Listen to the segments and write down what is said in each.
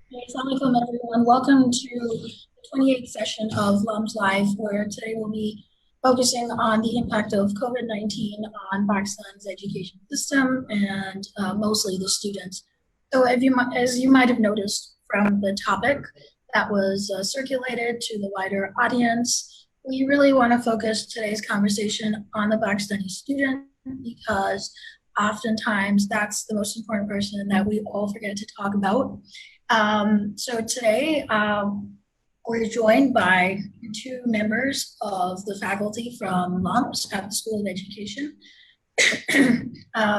Assalamualaikum everyone. Welcome to the 28th session of LUMS Live, where today we'll be focusing on the impact of COVID-19 on Pakistan's education system and mostly the students. So as you might have noticed from the topic that was circulated to the wider audience, we really want to focus today's conversation on the Pakistani student because oftentimes that's the most important person that we all forget to talk about. So today we're joined by two members of the faculty from LUMS at the School of Education.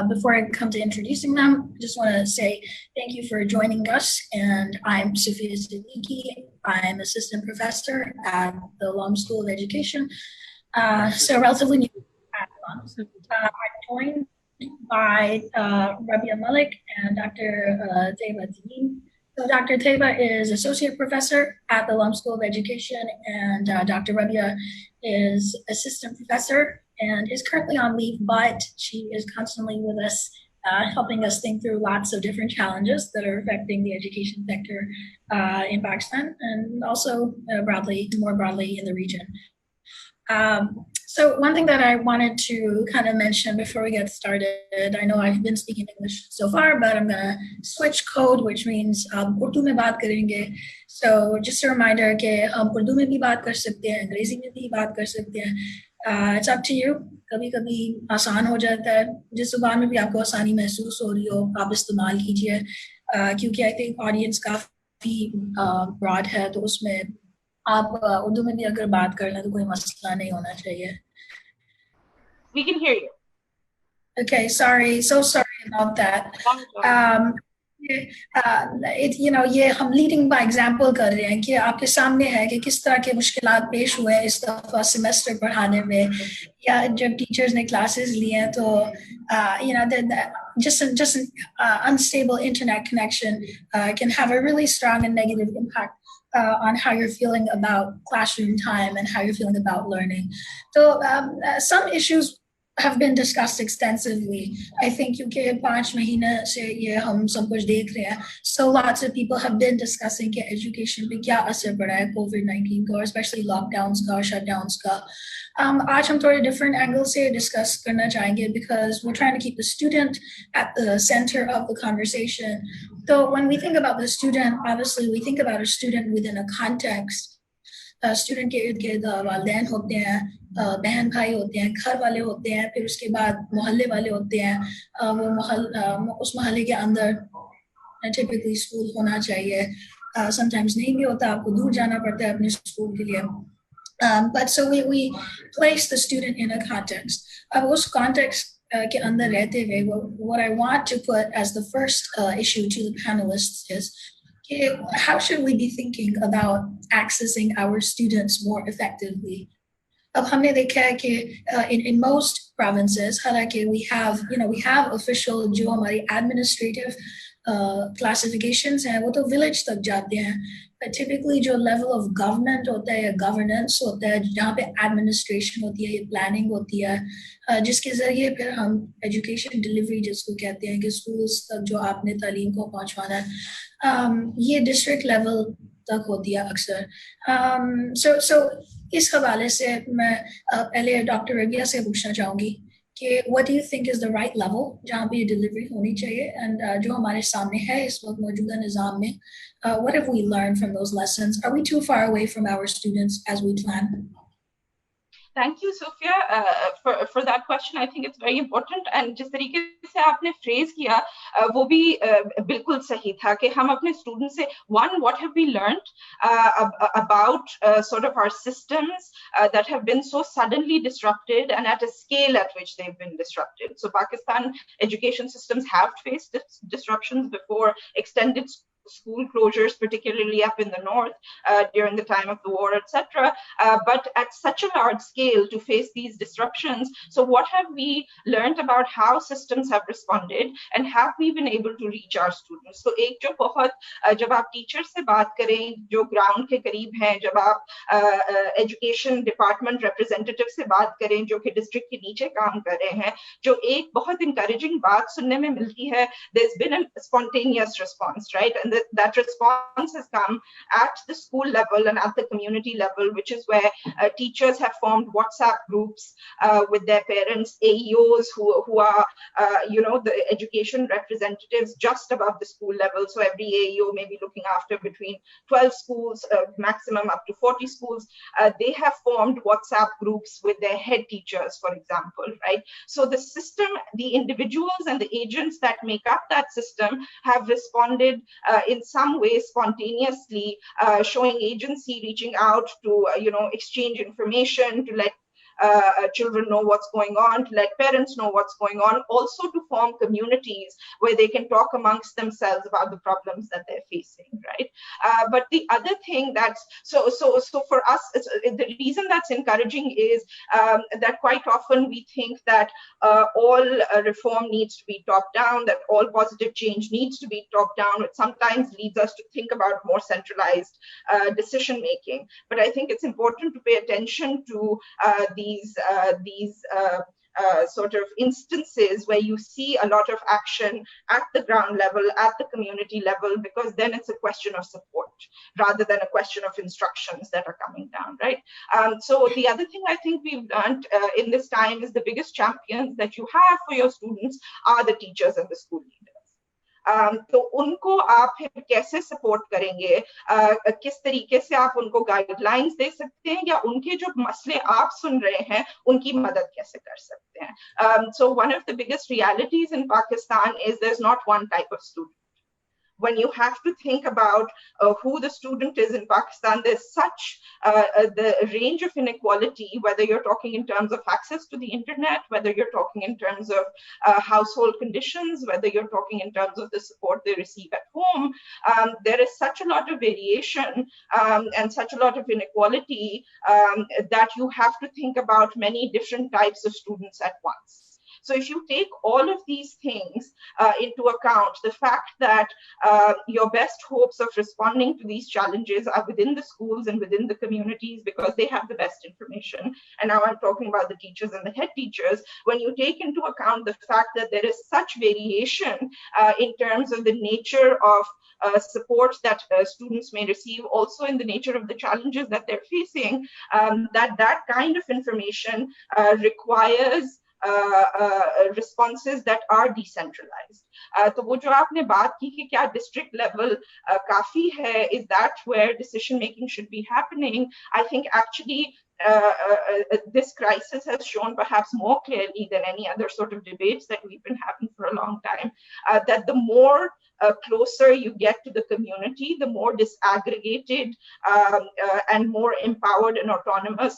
Before I come to introducing them, I just want to say thank you for joining us. And I'm Soufia Siddiqi. I'm assistant professor at the LUMS School of Education. So relatively new at LUMS. I'm joined by Rabea Malik and Dr. Tayyaba. So Dr. Tayyaba is associate professor at the LUMS School of Education, and Dr. Rabea is assistant professor and is currently on leave, but she is constantly with us, helping us think through lots of different challenges that are affecting the education sector in Pakistan and also more broadly in the region. So one thing that I wanted to kind of mention before we get started, I know I've been speaking English so far, but I'm going to switch code, which means Urdu mein baat karenge. So just a reminder कि हम उर्दू में भी बात कर सकते हैं, अंग्रेजी में भी बात कर सकते हैं. It's up to you. कभी-कभी आसान हो जाता है. जिस ज़ुबान में भी आपको आसानी महसूस हो रही हो, आप इस्तेमाल कीजिए. क्योंकि I think audience काफ़ी broad है, तो उसमें आप उर्दू में भी अगर बात कर लें तो कोई मसला नहीं होना चाहिए. We can hear you. Okay, so sorry about that. ये हम लीडिंग बाय एग्जांपल कर रहे हैं कि आपके सामने है कि किस तरह के मुश्किलात पेश हुए इस दफा सेमेस्टर पढ़ाने में या जब टीचर्स ने क्लासेस लिए हैं तो just an unstable internet connection can have a really strong and negative impact on how you're feeling about classroom time and how you're feeling about learning. So some issues have been discussed extensively. I think क्योंकि 5 महीने से ये हम सब कुछ देख रहे हैं, so lots of people have been discussing कि education पे क्या असर पड़ा है COVID-19 का, especially lockdowns का, shutdowns का. आज हम थोड़े different angles से discuss करना चाहेंगे because we're trying to keep the student at the center of the conversation. So when we think about the student, obviously we think about a student within a context. Student के इर्द गिर्द वालिदैन होते हैं, बहन भाई होते हैं, घर वाले होते हैं, फिर उसके बाद मोहल्ले वाले होते हैं. उस मोहल्ले के अंदर टिपिकली स्कूल होना चाहिए. समटाइम्स नहीं भी होता, आपको दूर जाना पड़ता है अपने स्कूल के लिए. But so we place the student in a context. अब उस context के अंदर रहते हुए, what I want to put as the first issue to the panelists is how should we be thinking about accessing our students more effectively? अब हमने देखा है कि in most provinces, हालांकि we have official जो हमारी administrative classifications हैं, वो तो village तक जाते हैं. But typically जो level of government होता है या governance होता है, जहाँ पे administration होती है या planning होती है, जिसके जरिए फिर हम education delivery जिसको कहते हैं कि schools तक जो आपने तालीम को पहुँचवाना है, ये district level तक होती है अक्सर. So इस हवाले से मैं पहले डॉक्टर रबिया से पूछना चाहूँगी कि what do you think is the right level जहाँ पे ये delivery होनी चाहिए, and जो हमारे सामने है इस वक्त मौजूदा निज़ाम में, what have we learned from those lessons? Are we too far away from our students as we plan? Thank you, Soufia, for that question. I think it's very important. And जिस तरीके से आपने phrase किया, वो भी बिल्कुल सही था कि हम अपने students से, one, what have we learned about sort of our systems that have been so suddenly disrupted and at a scale at which they've been disrupted. So Pakistan education systems have faced disruptions before, extended school closures, particularly up in the north during the time of the war, etc. But at such a large scale to face these disruptions. So what have we learned about how systems have responded and have we been able to reach our students? So एक जो बहुत जब आप teachers से बात करें जो ground के करीब हैं, जब आप education department representative से बात करें जो कि district के नीचे काम कर रहे हैं, जो एक बहुत encouraging बात सुनने में मिलती है, there's been a spontaneous response, right? And that response has come at the school level and at the community level, which is where teachers have formed WhatsApp groups with their parents, AEOs who are, the education representatives just above the school level. So every AEO may be looking after between 12 schools, maximum up to 40 schools. They have formed WhatsApp groups with their head teachers, for example, right? So the system, the individuals and the agents that make up that system have responded in some way spontaneously, showing agency, reaching out to, exchange information, to let children know what's going on, to let parents know what's going on, also to form communities where they can talk amongst themselves about the problems that they're facing, right? But the other thing that's, so for us, the reason that's encouraging is that quite often we think that all reform needs to be top down, that all positive change needs to be top down, which sometimes leads us to think about more centralized decision making. But I think it's important to pay attention to these sort of instances where you see a lot of action at the ground level, at the community level, because then it's a question of support rather than a question of instructions that are coming down, right? So the other thing I think we've learned in this time is the biggest champions that you have for your students are the teachers and the school leaders. तो उनको आप फिर कैसे support करेंगे, किस तरीके से आप उनको गाइडलाइंस दे सकते हैं, या उनके जो मसले आप सुन रहे हैं उनकी मदद कैसे कर सकते हैं? So one of the biggest realities in Pakistan is there's not one type of student. When you have to think about who the student is in Pakistan, there's such the range of inequality, whether you're talking in terms of access to the internet, whether you're talking in terms of household conditions, whether you're talking in terms of the support they receive at home. There is such a lot of variation and such a lot of inequality that you have to think about many different types of students at once. So if you take all of these things into account, the fact that your best hopes of responding to these challenges are within the schools and within the communities because they have the best information. And now I'm talking about the teachers and the head teachers. When you take into account the fact that there is such variation in terms of the nature of support that students may receive, also in the nature of the challenges that they're facing, that kind of information requires responses that are decentralized. तो वो जो आपने बात की कि क्या district level काफी है, is that where decision making should be happening? I think actually this crisis has shown perhaps more clearly than any other sort of debates that we've been having for a long time, that the more closer you get to the community, the more disaggregated and more empowered and autonomous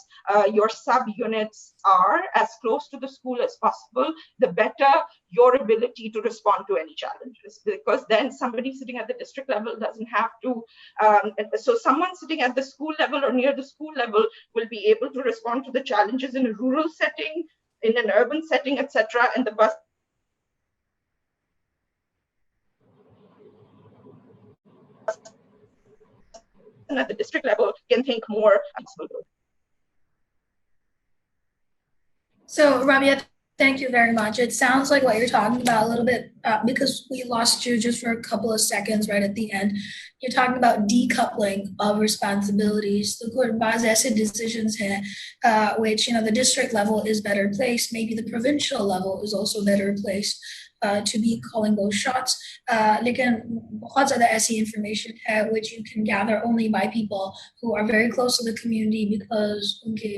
your subunits are, as close to the school as possible, the better your ability to respond to any challenges. Because then somebody sitting at the district level doesn't have to, so someone sitting at the school level or near the school level will be able to respond to the challenges in a rural setting, in an urban setting, etc. And the bus at the district level can think more. So Rabea, thank you very much. It sounds like what you're talking about a little bit, because we lost you just for a couple of seconds right at the end. You're talking about decoupling of responsibilities. The court has aise decisions here, which, the district level is better placed. Maybe the provincial level is also better placed to be calling those shots. लेकिन बहुत ज़्यादा ऐसी information है which you can gather only by people who are very close to the community because उनके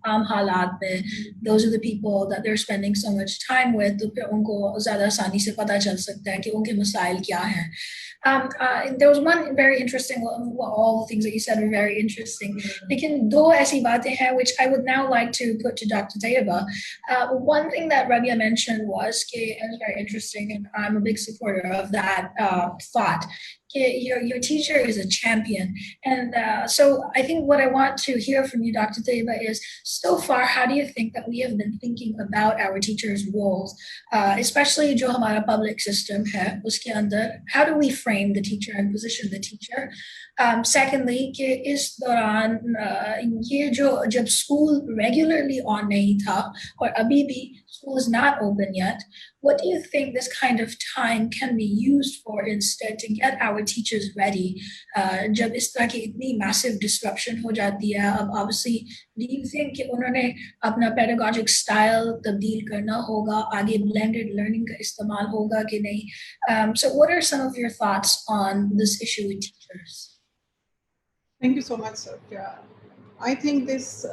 आम हालात में those are the people that they're spending so much time with, तो फिर उनको ज़्यादा आसानी से पता चल सकता है कि उनके मसाइल क्या हैं. There was one very interesting, well, all the things that you said were very interesting. लेकिन दो ऐसी बातें हैं which I would now like to put to Dr. Tayyaba. One thing that Rabea mentioned was, and it's very interesting, and I'm a big supporter of that thought. Your teacher is a champion. And so I think what I want to hear from you, Dr. Tayyaba, is so far, how do you think that we have been thinking about our teachers' roles, especially jo hamara public system hai, uske andar, how do we frame the teacher and position the teacher? Secondly, कि इस दौरान ये जो जब school regularly on नहीं था और अभी भी school is not open yet, what do you think this kind of time can be used for instead to get our teachers ready? जब इस तरह की इतनी massive disruption हो जाती है, अब obviously, do you think कि उन्होंने अपना pedagogic style तब्दील करना होगा, आगे blended learning का इस्तेमाल होगा कि नहीं? So what are some of your thoughts on this issue with teachers? Thank you so much, Soufia. I think this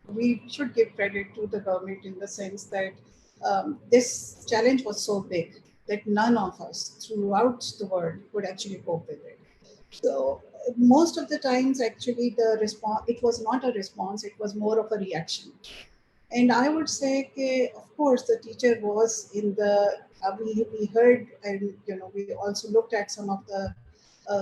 we should give credit to the government in the sense that this challenge was so big that none of us throughout the world could actually cope with it. So most of the times, actually, the response, it was not a response, it was more of a reaction. And I would say, of course, the teacher was in the, we heard, and we also looked at some of the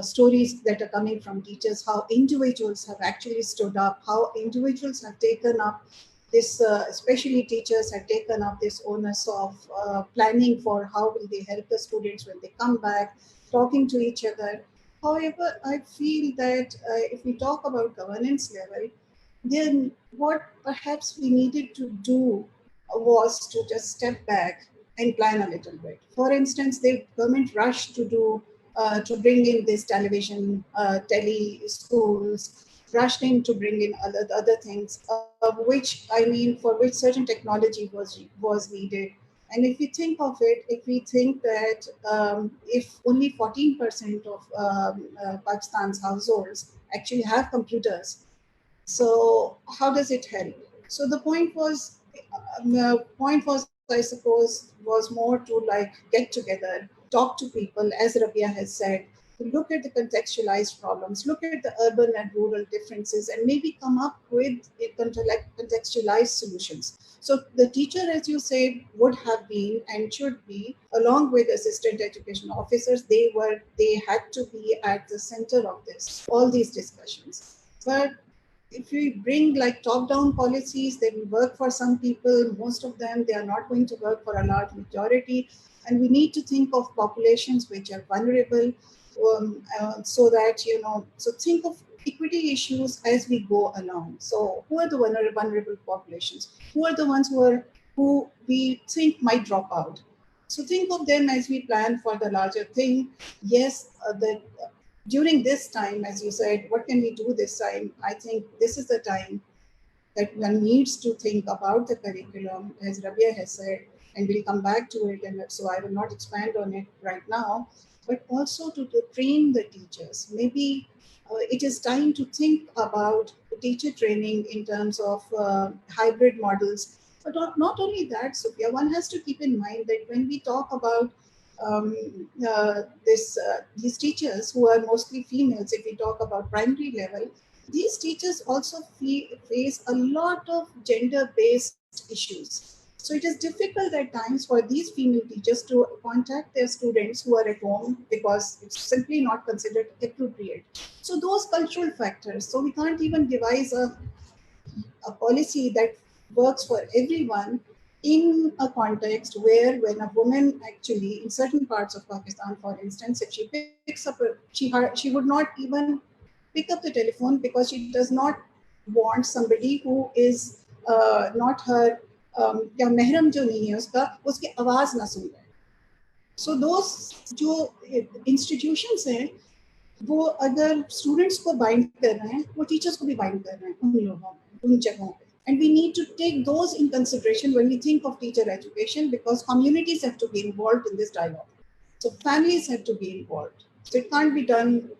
stories that are coming from teachers, how individuals have actually stood up, how individuals have taken up this, especially teachers have taken up this onus of planning for how will they help the students when they come back, talking to each other. However, I feel that if we talk about governance level, then what perhaps we needed to do was to just step back and plan a little bit. For instance, the government rushed to bring in this television, tele schools, rushed in to bring in other things, which I mean, for which certain technology was needed. And if you think of it, if we think that if only 14% of Pakistan's households actually have computers, so how does it help? So the point was, I suppose, was more to like get together, talk to people, as Rabea has said, to look at the contextualized problems, look at the urban and rural differences, and maybe come up with contextualized solutions. So the teacher, as you said, would have been and should be, along with assistant education officers, they had to be at the center of all these discussions. But if we bring like top-down policies, they will work for some people, most of them, they are not going to work for a large majority. And we need to think of populations which are vulnerable, so that, so think of equity issues as we go along. So who are the vulnerable populations? Who are the ones who we think might drop out? So think of them as we plan for the larger thing. Yes, during this time, as you said, what can we do this time? I think this is the time that one needs to think about the curriculum, as Rabea has said, and we'll come back to it, and so I will not expand on it right now, but also to train the teachers. Maybe it is time to think about teacher training in terms of hybrid models. But not only that, Soufia, one has to keep in mind that when we talk about these teachers who are mostly females, if we talk about primary level, these teachers also face a lot of gender-based issues. So it is difficult at times for these female teachers to contact their students who are at home because it's simply not considered appropriate. So those cultural factors, so we can't even devise a policy that works for everyone in a context where when a woman actually, in certain parts of Pakistan, for instance, if she picks up, she would not even pick up the telephone because she does not want somebody who is not her, या महरम जो नहीं है उसका, उसकी आवाज़ ना सुन रहे. So those जो institutions हैं, वो अगर students को bind कर रहे हैं, वो teachers को भी bind कर रहे हैं उन लोगों में, उन जगहों पे. And we need to take those in consideration when we think of teacher education, because communities have to be involved in this dialogue. So families have to be involved. So it can't be done,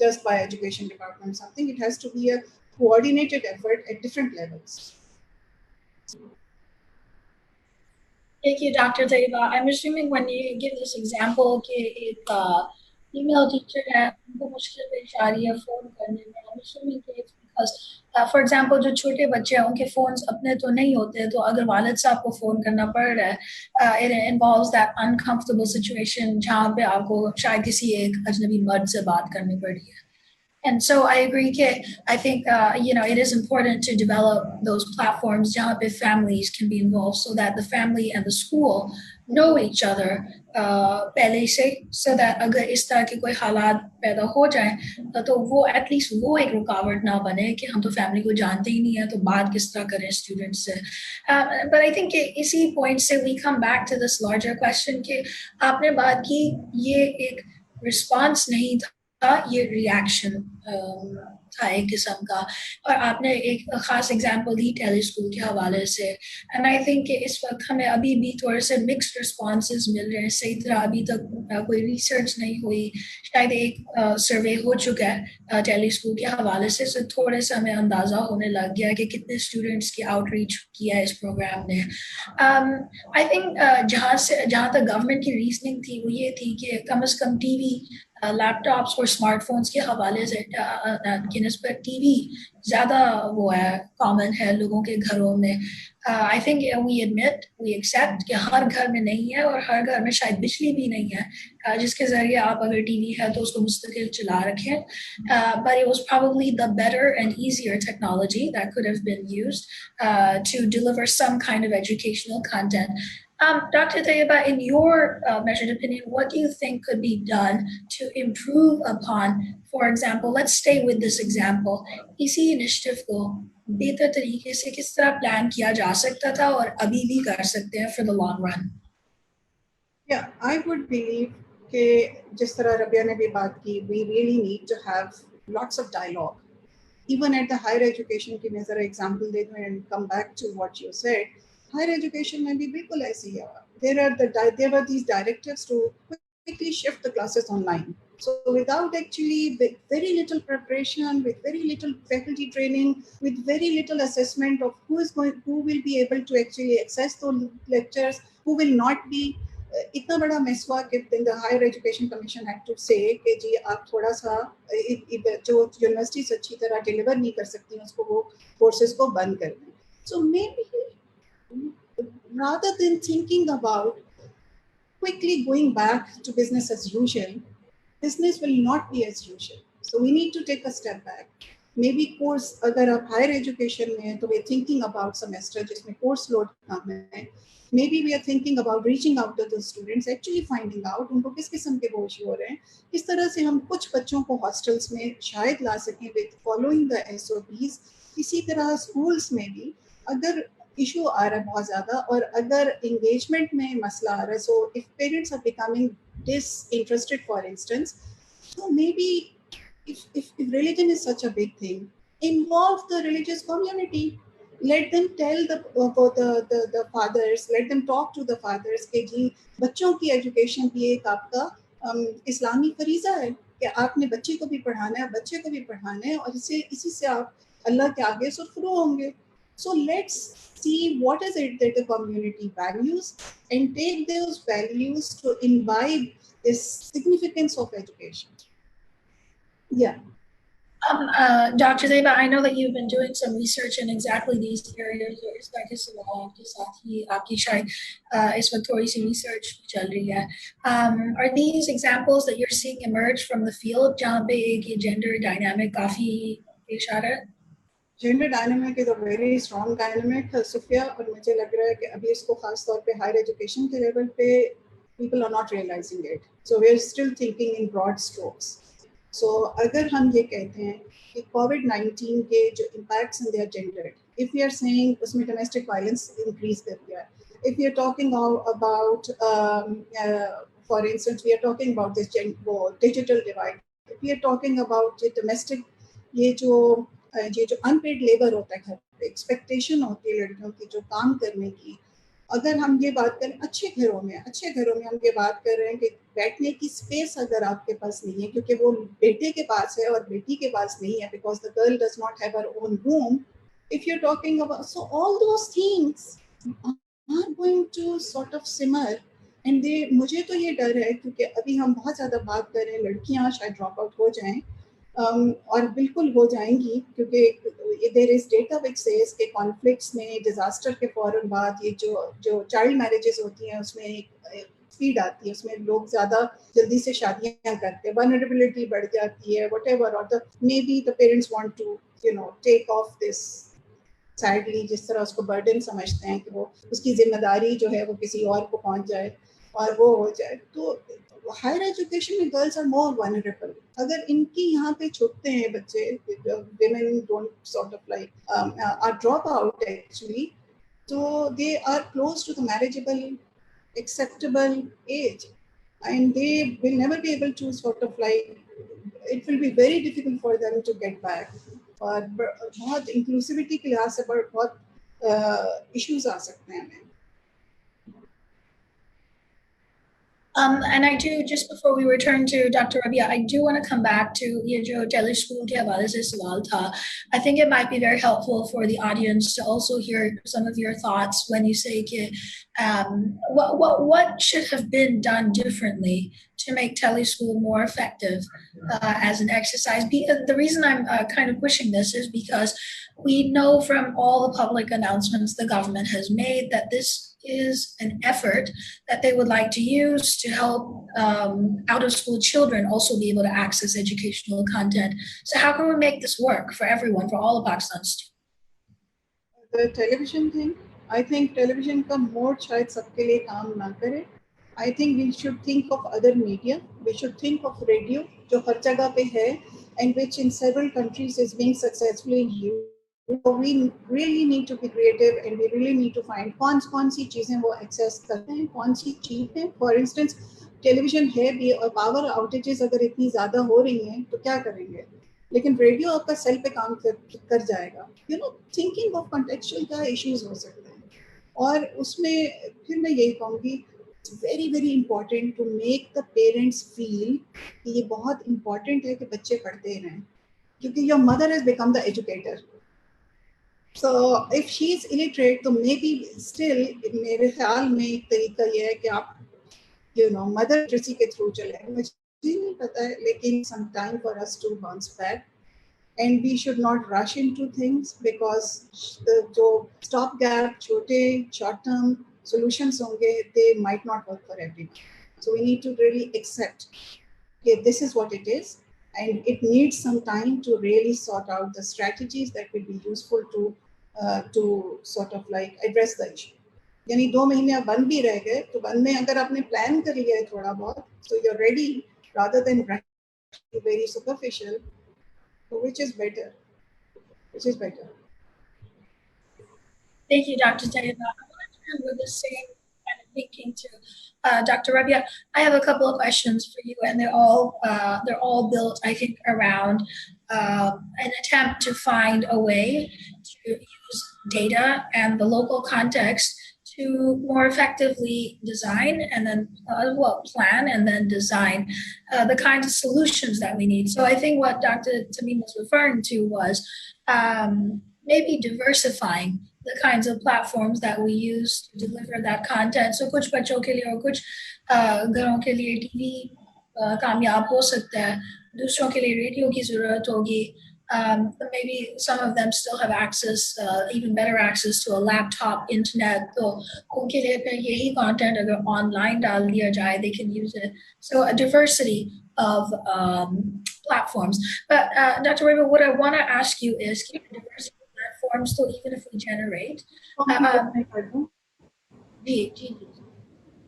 just by education department or something. It has to be a coordinated effort at different levels. Thank you, Dr. Tayyaba. I'm assuming when you give this example कि एक female teacher है, उनको मुश्किल पेश आ रही है phone करने में. I'm assuming it's because, for example, जो छोटे बच्चे हैं, उनके phones अपने तो नहीं होते, तो अगर वालिद साहब को phone करना पड़ रहा है, it involves that uncomfortable situation जहाँ पे आपको शायद किसी एक अजनबी मर्द से बात करनी पड़ रही है. And so I agree, Kit. I think, it is important to develop those platforms where families can be involved so that the family and the school know each other पहले से, so that अगर इस तरह के कोई हालात पैदा हो जाए तो वो एटलीस्ट वो एक रुकावट ना बने कि हम तो फैमिली को जानते ही नहीं है तो बात किस तरह करें स्टूडेंट्स से. But I think इसी पॉइंट से we come back to this larger question कि आपने बात की ये एक रिस्पॉन्स नहीं था, ये रिएक्शन था एक किस्म का, और आपने एक खास एग्जांपल दी टेली स्कूल के हवाले से. एंड आई थिंक इस वक्त हमें अभी भी थोड़े से मिक्स्ड रिस्पॉन्सेज मिल रहे हैं. सही तरह अभी तक कोई रिसर्च नहीं हुई. शायद एक सर्वे हो चुका है टेली स्कूल के हवाले से, तो थोड़े से हमें अंदाजा होने लग गया कि कितने स्टूडेंट्स की आउटरीच किया है इस प्रोग्राम ने. आई थिंक जहाँ तक गवर्नमेंट की रीजनिंग थी वो ये थी कि कम से कम टीवी, लैपटॉप्स और स्मार्टफोन्स के हवाले से की निस्बत टीवी ज़्यादा वो है, कॉमन है लोगों के घरों में. I think we admit, we accept कि हर घर में नहीं है और हर घर में शायद बिजली भी नहीं है जिसके ज़रिए आप अगर टीवी है तो उसको मुस्तकिल चला रखें. But it was probably the better and easier technology that could have been used to deliver some kind of educational content. Dr. Tayyaba, in your measured opinion, what do you think could be done to improve upon, for example, let's stay with this example, इसी initiative को बेहतर तरीके से किस तरह plan किया जा सकता था और अभी भी कर सकते हैं for the long run? Yeah, I would believe कि जिस तरह रबिया ने भी बात की, we really need to have lots of dialogue. Even at the higher education की मैं ज़रा example दे दूँ and come back to what you said. Higher education में भी बिल्कुल ऐसे ही है. There were these directives to quickly shift the classes online. So without actually very little preparation, with very little faculty training, with very little assessment of who will be able to actually access those lectures, who will not be. इतना बड़ा mess हुआ कि the Higher Education Commission had to say कि जी आप थोड़ा सा जो universities अच्छी तरह डिलीवर नहीं कर सकती उसको वो कोर्सेज को बंद कर दें. So maybe rather than thinking about quickly going back to business as usual, business will not be as usual. So we need to take a step back. Maybe course अगर आप higher education में हैं तो we're thinking about semester जिसमें course load कम है. Maybe we are thinking about reaching out to the students, actually finding out उनको किस किस्म के वो इशू हो रहे हैं, किस तरह से हम कुछ बच्चों को hostels में शायद ला सकें with following the SOPs. इसी तरह schools में भी अगर इशू आ रहा है बहुत ज़्यादा और अगर engagement में मसला आ रहा है, so if parents are becoming disinterested, for instance, so maybe if religion is such a big thing, involve the religious community. Let them tell the fathers, let them talk to the fathers कि जी बच्चों की education भी एक आपका इस्लामी फरीज़ा है कि आपने बच्चे को भी पढ़ाना है, बच्चे को भी पढ़ाना है और इसी से आप अल्लाह के आगे सुरखरू होंगे. So let's see what is it that the community values and take those values to imbibe this significance of education. Yeah. Dr. Tayyaba, I know that you've been doing some research in exactly these areas. और इस तरह के सवालों के साथ ही आपकी शायद इस वक्त थोड़ी सी research चल रही है. Are these examples that you're seeing emerge from the field जहाँ पे एक ये gender dynamic काफी पेश आ रहा है? Gender dynamic is a very strong dynamic, Soufia, और मुझे लग रहा है कि अभी इसको खास तौर पे higher education के level पे people are not realizing it. So we are still thinking in broad strokes. So अगर हम ये कहते हैं कि COVID-19 के जो impacts हैं they are gendered, if we are saying उसमें domestic violence increase कर गया है, if we are talking about for instance we are talking about this digital divide, if we are talking about the domestic ये जो unpaid labor होता है घर पे, expectation होती है लड़कियों की जो काम करने की, अगर हम ये बात करें अच्छे घरों में हम ये बात कर रहे हैं कि बैठने की स्पेस अगर आपके पास नहीं है क्योंकि वो बेटे के पास है और बेटी के पास नहीं है because the girl does not have her own room, if you're talking about, so all those things are going to sort of simmer and मुझे तो ये डर है क्योंकि अभी हम बहुत ज़्यादा बात कर रहे हैं लड़कियाँ शायद ड्रॉप आउट हो जाएं और बिल्कुल हो जाएंगी क्योंकि there is data which says के कॉन्फ्लिक्ट्स में डिजास्टर के फौरन बाद ये जो चाइल्ड मैरिजेस होती हैं उसमें एक स्पीड आती है, उसमें लोग ज़्यादा जल्दी से शादियां करते हैं, वल्नरेबिलिटी बढ़ जाती है, व्हाटएवर, और maybe the parents want to take off this sadly जिस तरह उसको बर्डन समझते हैं कि वो उसकी जिम्मेदारी जो है वो किसी और को पहुंच जाए और वो हो जाए, तो हायर एजुकेशन में गर्ल्स आर मोर वनरेबल. अगर इनकी यहाँ पे छूटते हैं बच्चे, women don't sort of like are drop out actually, so they are close to the marriageable, acceptable age, and they will never be able to sort of like, it will be very difficult for them to get back. और बहुत inclusivity के लिहाज से बहुत issues आ सकते हैं. And I do, just before we return to Dr. Rabea, I do want to come back to ये जो teleschool के हवाले से सवाल था. I think it might be very helpful for the audience to also hear some of your thoughts when you say कि what should have been done differently to make teleschool more effective as an exercise. The reason I'm kind of pushing this is because we know from all the public announcements the government has made that this is an effort that they would like to use to help out-of-school children also be able to access educational content. So how can we make this work for everyone, for all of Pakistan students? The television thing, I think television का mode शायद सबके लिए काम ना करे. I think we should think of other media. We should think of radio, जो हर जगह पे है, and which in several countries is being successfully used. So we really need to be creative, and we really need to find कौन सी चीजें वो access करते हैं, कौन सी cheap है. For instance, television है भी और power outages अगर इतनी ज़्यादा हो रही हैं तो क्या करेंगे? लेकिन रेडियो आपका सेल पे काम कर जाएगा. You know, thinking of contextual क्या issues हो सकते हैं. और उसमें फिर मैं यही कहूँगी, it's very very important to make the parents feel कि ये बहुत important है कि बच्चे पढ़ते रहें, क्योंकि your mother has become the educator. So if she is illiterate, तो maybe still मेरे ख्याल में एक तरीका ये है कि आप mother literacy के थ्रू चले. मुझे नहीं पता है, लेकिन some time for us to bounce back, and we should not rush into things because the जो stop gap छोटे short term solutions होंगे, they might not work for everyone. So we need to really accept, okay, this is what it is, and it needs some time to really sort out the strategies that will be useful to sort of like address the issue. यानी 2 महीने आप बंद भी रह गए, तो बंद में अगर आपने प्लान कर लिया है थोड़ा बहुत, so you're ready rather than very superficial. So which is better? Which is better? Thank you, Dr. Tayyaba. I want to turn with the same kind of thinking to Dr. Rabea. I have a couple of questions for you, and they're all built, I think, around an attempt to find a way to use data and the local context to more effectively design and then plan and then design the kinds of solutions that we need. So I think what Dr. Tamim was referring to was maybe diversifying the kinds of platforms that we use to deliver that content. So कुछ बच्चों के लिए और कुछ घरों के लिए TV कामयाब हो सकता है, दूसरों के लिए रेडियो की ज़रूरत होगी. Maybe some of them still have access, even better access to a laptop, internet. So उनके लिए फिर यही content अगर online डाल दिया जाए, they can use it. So a diversity of platforms. But Dr. Rabea, what I want to ask you is, can diversity of platforms, so even if we generate,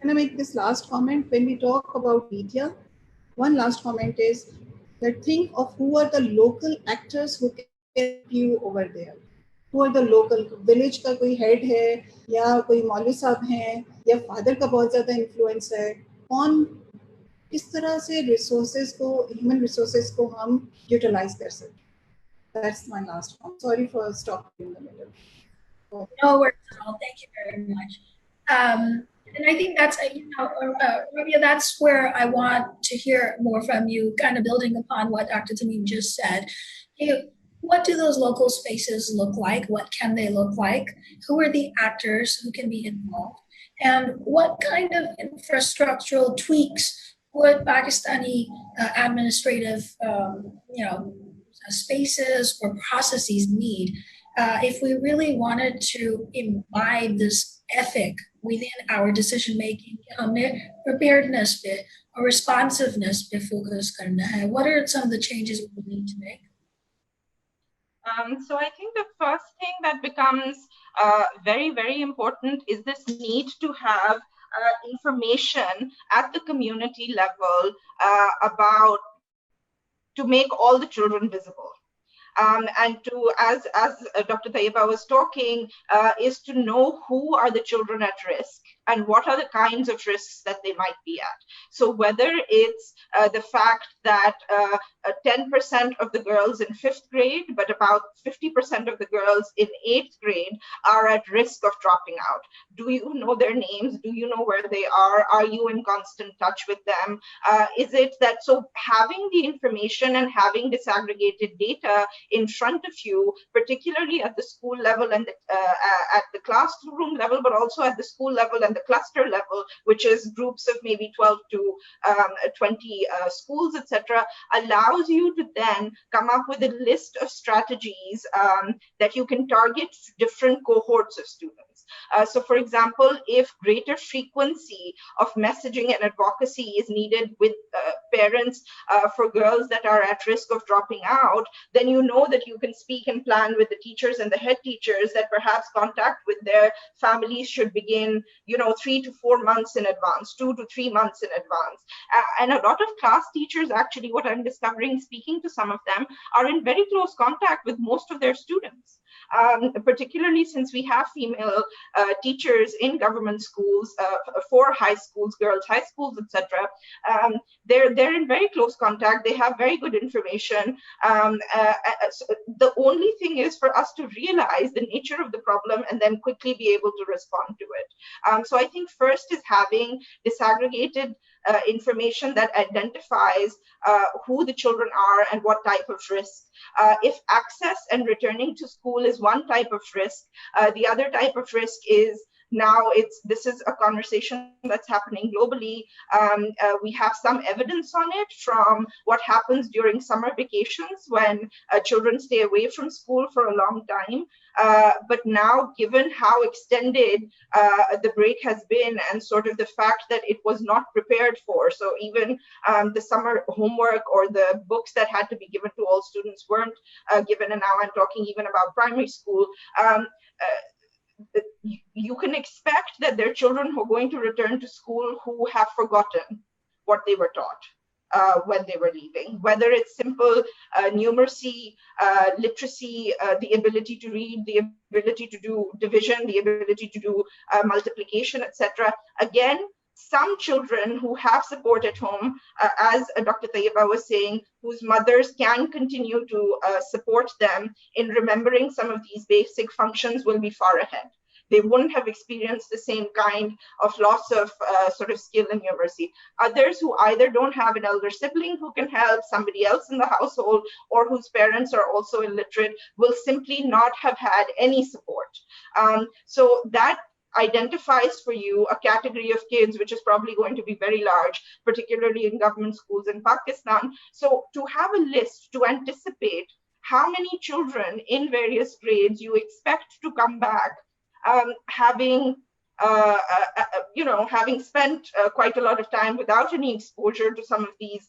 can I make this last comment? When we talk about media, one last comment is that think of who are the local actors who can help you over there. Who are the local village का कोई head है, या कोई मौलवी साहब हैं, या father का बहुत ज़्यादा influence है, कौन किस तरह से resources को, human resources को हम utilize कर सकते. That's my last one. Sorry for stopping in the middle. No worries at all. Thank you very much. And I think that's, Rabea, that's where I want to hear more from you, kind of building upon what Dr. Tamim just said. What do those local spaces look like? What can they look like? Who are the actors who can be involved? And what kind of infrastructural tweaks would Pakistani administrative, spaces or processes need if we really wanted to imbibe this ethic within our decision making? Preparedness or responsiveness focus karna hai. What are some of the changes we would need to make? So I think the first thing that becomes very, very important is this need to have information at the community level about to make all the children visible. And to, as Dr. Tayyaba was talking, is to know who are the children at risk and what are the kinds of risks that they might be at. So whether it's the fact that 10% of the girls in 5th grade, but about 50% of the girls in 8th grade are at risk of dropping out. Do you know their names? Do you know where they are? Are you in constant touch with them? Is it that, so having the information and having disaggregated data in front of you, particularly at the school level and at the classroom level, but also at the school level and the cluster level, which is groups of maybe 12 to 20 schools, etc., allows you to then come up with a list of strategies that you can target different cohorts of students. So for example, if greater frequency of messaging and advocacy is needed with parents for girls that are at risk of dropping out, then you know that you can speak and plan with the teachers and the head teachers that perhaps contact with their families should begin, 3 to 4 months in advance, 2 to 3 months in advance. And a lot of class teachers, actually, what I'm discovering, speaking to some of them, are in very close contact with most of their students. Particularly since we have female teachers in government schools for high schools, girls' high schools, etc. They're in very close contact. They have very good information. The only thing is for us to realize the nature of the problem and then quickly be able to respond to it. So I think first is having disaggregated information that identifies who the children are and what type of risk. If access and returning to school is one type of risk, the other type of risk is this is a conversation that's happening globally. We have some evidence on it from what happens during summer vacations when children stay away from school for a long time. But now, given how extended the break has been and sort of the fact that it was not prepared for, so even the summer homework or the books that had to be given to all students weren't given, and now I'm talking even about primary school, you can expect that there are children who are going to return to school who have forgotten what they were taught when they were leaving, whether it's simple numeracy, literacy, the ability to read, the ability to do division, the ability to do multiplication, etc. Again, some children who have support at home, as Dr. Tayyaba was saying, whose mothers can continue to support them in remembering some of these basic functions, will be far ahead. They wouldn't have experienced the same kind of loss of sort of skill in numeracy. Others who either don't have an elder sibling who can help, somebody else in the household, or whose parents are also illiterate, will simply not have had any support. So that identifies for you a category of kids which is probably going to be very large, particularly in government schools in Pakistan. So to have a list to anticipate how many children in various grades you expect to come back, having spent quite a lot of time without any exposure to some of these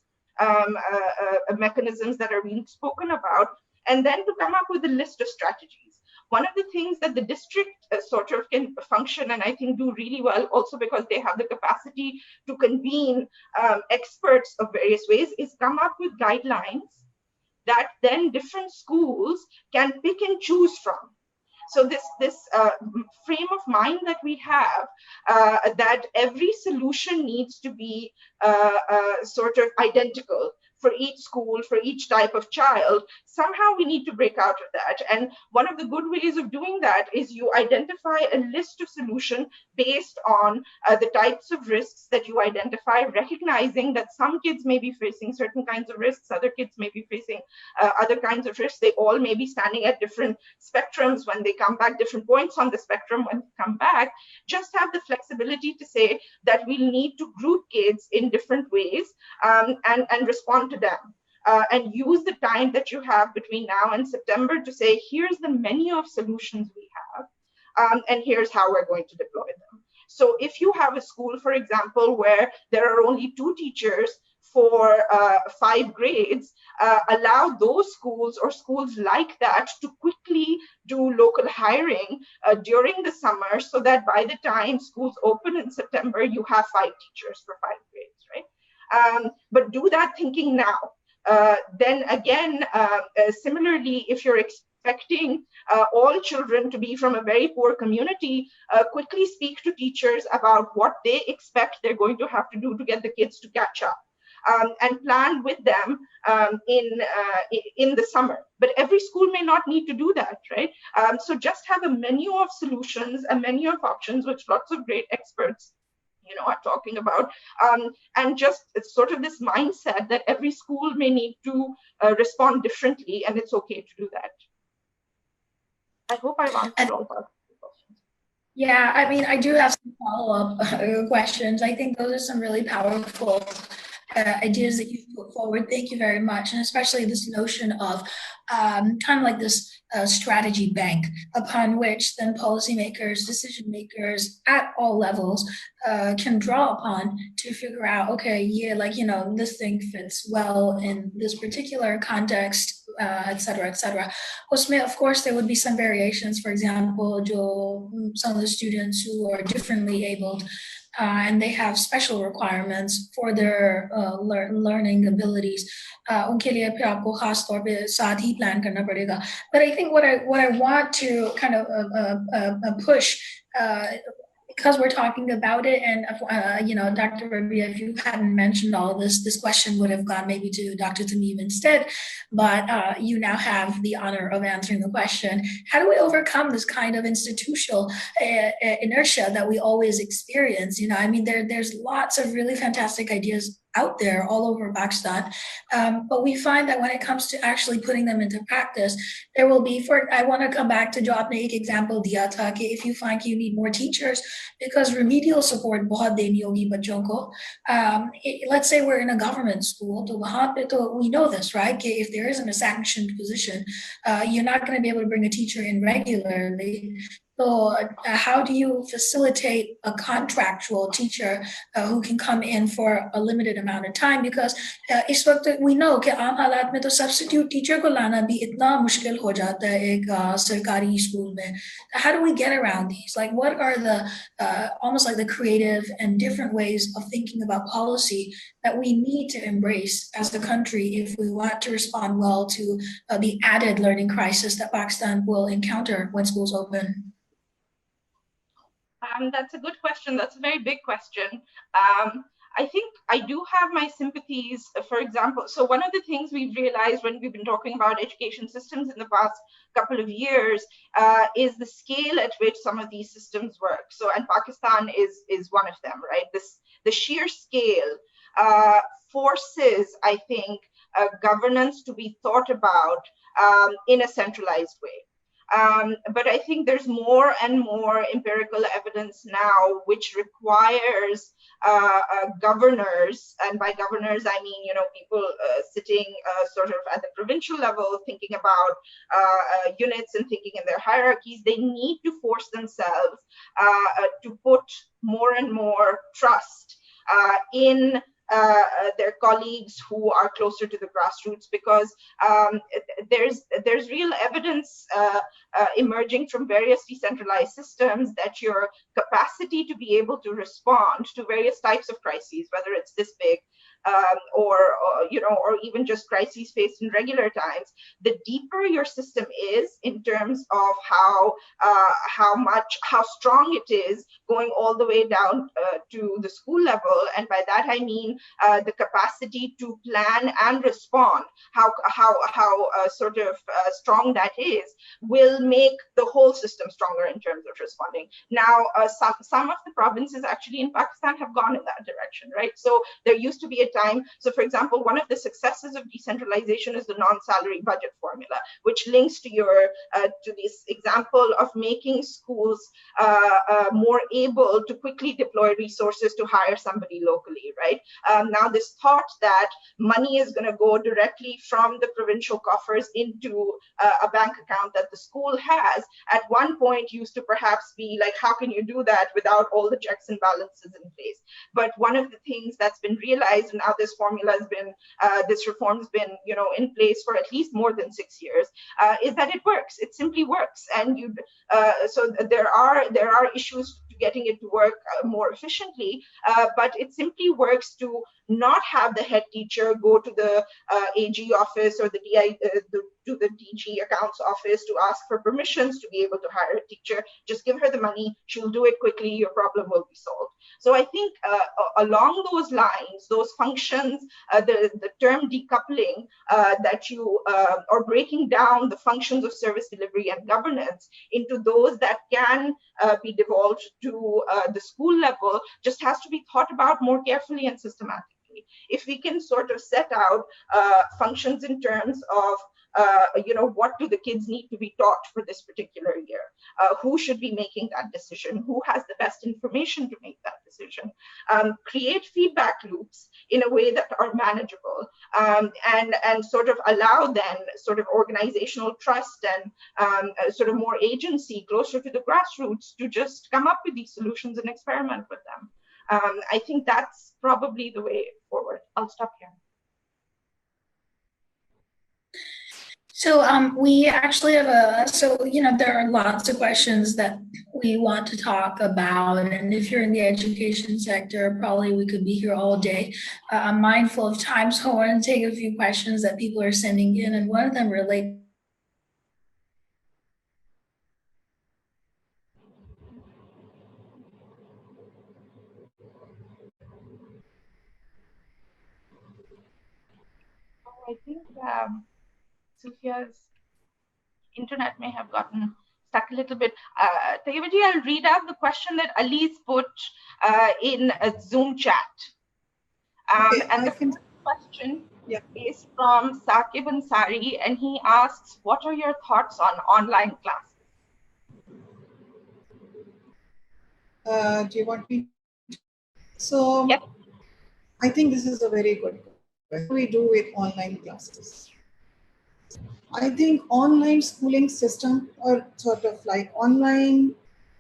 mechanisms that are being spoken about, and then to come up with a list of strategies. One of the things that the district sort of can function and I think do really well, also because they have the capacity to convene experts of various ways, is come up with guidelines that then different schools can pick and choose from. So this frame of mind that we have, that every solution needs to be sort of identical for each school, for each type of child, somehow we need to break out of that. And one of the good ways of doing that is you identify a list of solutions based on the types of risks that you identify, recognizing that some kids may be facing certain kinds of risks, other kids may be facing other kinds of risks. They all may be standing at different spectrums when they come back, different points on the spectrum when they come back. Just have the flexibility to say that we need to group kids in different ways and respond to them. And use the time that you have between now and September to say, here's the menu of solutions we have, and here's how we're going to deploy them. So if you have a school, for example, where there are only 2 teachers for 5 grades, allow those schools or schools like that to quickly do local hiring during the summer, so that by the time schools open in September, you have 5 teachers for 5 grades, right? But do that thinking now. Then again, similarly, if you're expecting all children to be from a very poor community, quickly speak to teachers about what they expect they're going to have to do to get the kids to catch up. And plan with them in the summer. But every school may not need to do that, right? So just have a menu of solutions, a menu of options, which lots of great experts are talking about, and just sort of this mindset that every school may need to respond differently, and it's okay to do that. I hope I've answered all of the questions. Yeah, I mean, I do have some follow-up questions. I think those are some really powerful ideas that you've put forward. Thank you very much. And especially this notion of kind of like this strategy bank upon which then policymakers, decision makers at all levels can draw upon to figure out, okay, yeah, like, this thing fits well in this particular context, et cetera, et cetera. Usme, of course, there would be some variations. For example, some of the students who are differently abled and they have special requirements for their learning abilities. उनके लिए फिर आपको खास तौर पे साथ ही plan करना पड़ेगा. But I think what I want to kind of push, because we're talking about it, and Dr. Rabea, if you hadn't mentioned all this question would have gone maybe to Dr. Tamim instead, but you now have the honor of answering the question. How do we overcome this kind of institutional inertia that we always experience? I mean, there's lots of really fantastic ideas out there all over Pakistan, but we find that when it comes to actually putting them into practice, there will be, I want to come back to jo aapne ek example diya tha ki if you find you need more teachers because remedial support bahut deni hogi bachon ko, let's say we're in a government school, to wahan pe to we know this, right, ki if there isn't a sanctioned position, you're not going to be able to bring a teacher in regularly. So how do you facilitate a contractual teacher who can come in for a limited amount of time? Because इस वक्त we know कि आम हालात में तो substitute teacher को लाना भी इतना मुश्किल हो जाता है एक सरकारी स्कूल में. How do we get around these? Like, what are the almost like the creative and different ways of thinking about policy that we need to embrace as a country if we want to respond well to the added learning crisis that Pakistan will encounter when schools open? That's a good question. That's a very big question. I think I do have my sympathies, for example. So one of the things we've realized when we've been talking about education systems in the past couple of years is the scale at which some of these systems work. So, and Pakistan is one of them, right? The sheer scale forces, I think, governance to be thought about in a centralized way. But I think there's more and more empirical evidence now which requires governors, and by governors I mean, people sitting sort of at the provincial level, thinking about units and thinking in their hierarchies. They need to force themselves to put more and more trust in their colleagues who are closer to the grassroots, because there's real evidence emerging from various decentralized systems that your capacity to be able to respond to various types of crises, whether it's this big or even just crises faced in regular times, the deeper your system is in terms of how strong it is going all the way down to the school level. And by that I mean the capacity to plan and respond, how strong that is, will make the whole system stronger in terms of responding. Now, some of the provinces actually in Pakistan have gone in that direction, right? So there used to be a time. So for example, one of the successes of decentralization is the non-salary budget formula, which links to to this example of making schools more able to quickly deploy resources to hire somebody locally, right? Now this thought that money is going to go directly from the provincial coffers into a bank account that the school has, at one point used to perhaps be like, how can you do that without all the checks and balances in place? But one of the things that's been realized now this formula has been, this reform has been, in place for at least more than 6 years, is that it works. It simply works. And so there are issues to getting it to work more efficiently, but it simply works to not have the head teacher go to the AG office or the DG accounts office to ask for permissions to be able to hire a teacher. Just give her the money, she'll do it quickly, your problem will be solved. So I think along those lines, those functions, the term decoupling or breaking down the functions of service delivery and governance into those that can be devolved to the school level just has to be thought about more carefully and systematically. If we can sort of set out functions in terms of what do the kids need to be taught for this particular year? Who should be making that decision? Who has the best information to make that decision? Create feedback loops in a way that are manageable, and sort of allow then sort of organizational trust and sort of more agency closer to the grassroots to just come up with these solutions and experiment with them. I think that's probably the way forward. I'll stop here. So we actually have there are lots of questions that we want to talk about. And if you're in the education sector, probably we could be here all day. I'm mindful of time, so I want to take a few questions that people are sending in, and one of them relates. I think Soufia's internet may have gotten stuck a little bit. Tayyaba ji, I'll read out the question that Ali's put in a Zoom chat. And the first question is from Saqib Ansari, and he asks, what are your thoughts on online classes? Do you want me to? So, yep. I think this is a very good question. What do we do with online classes? I think online schooling system, or sort of like online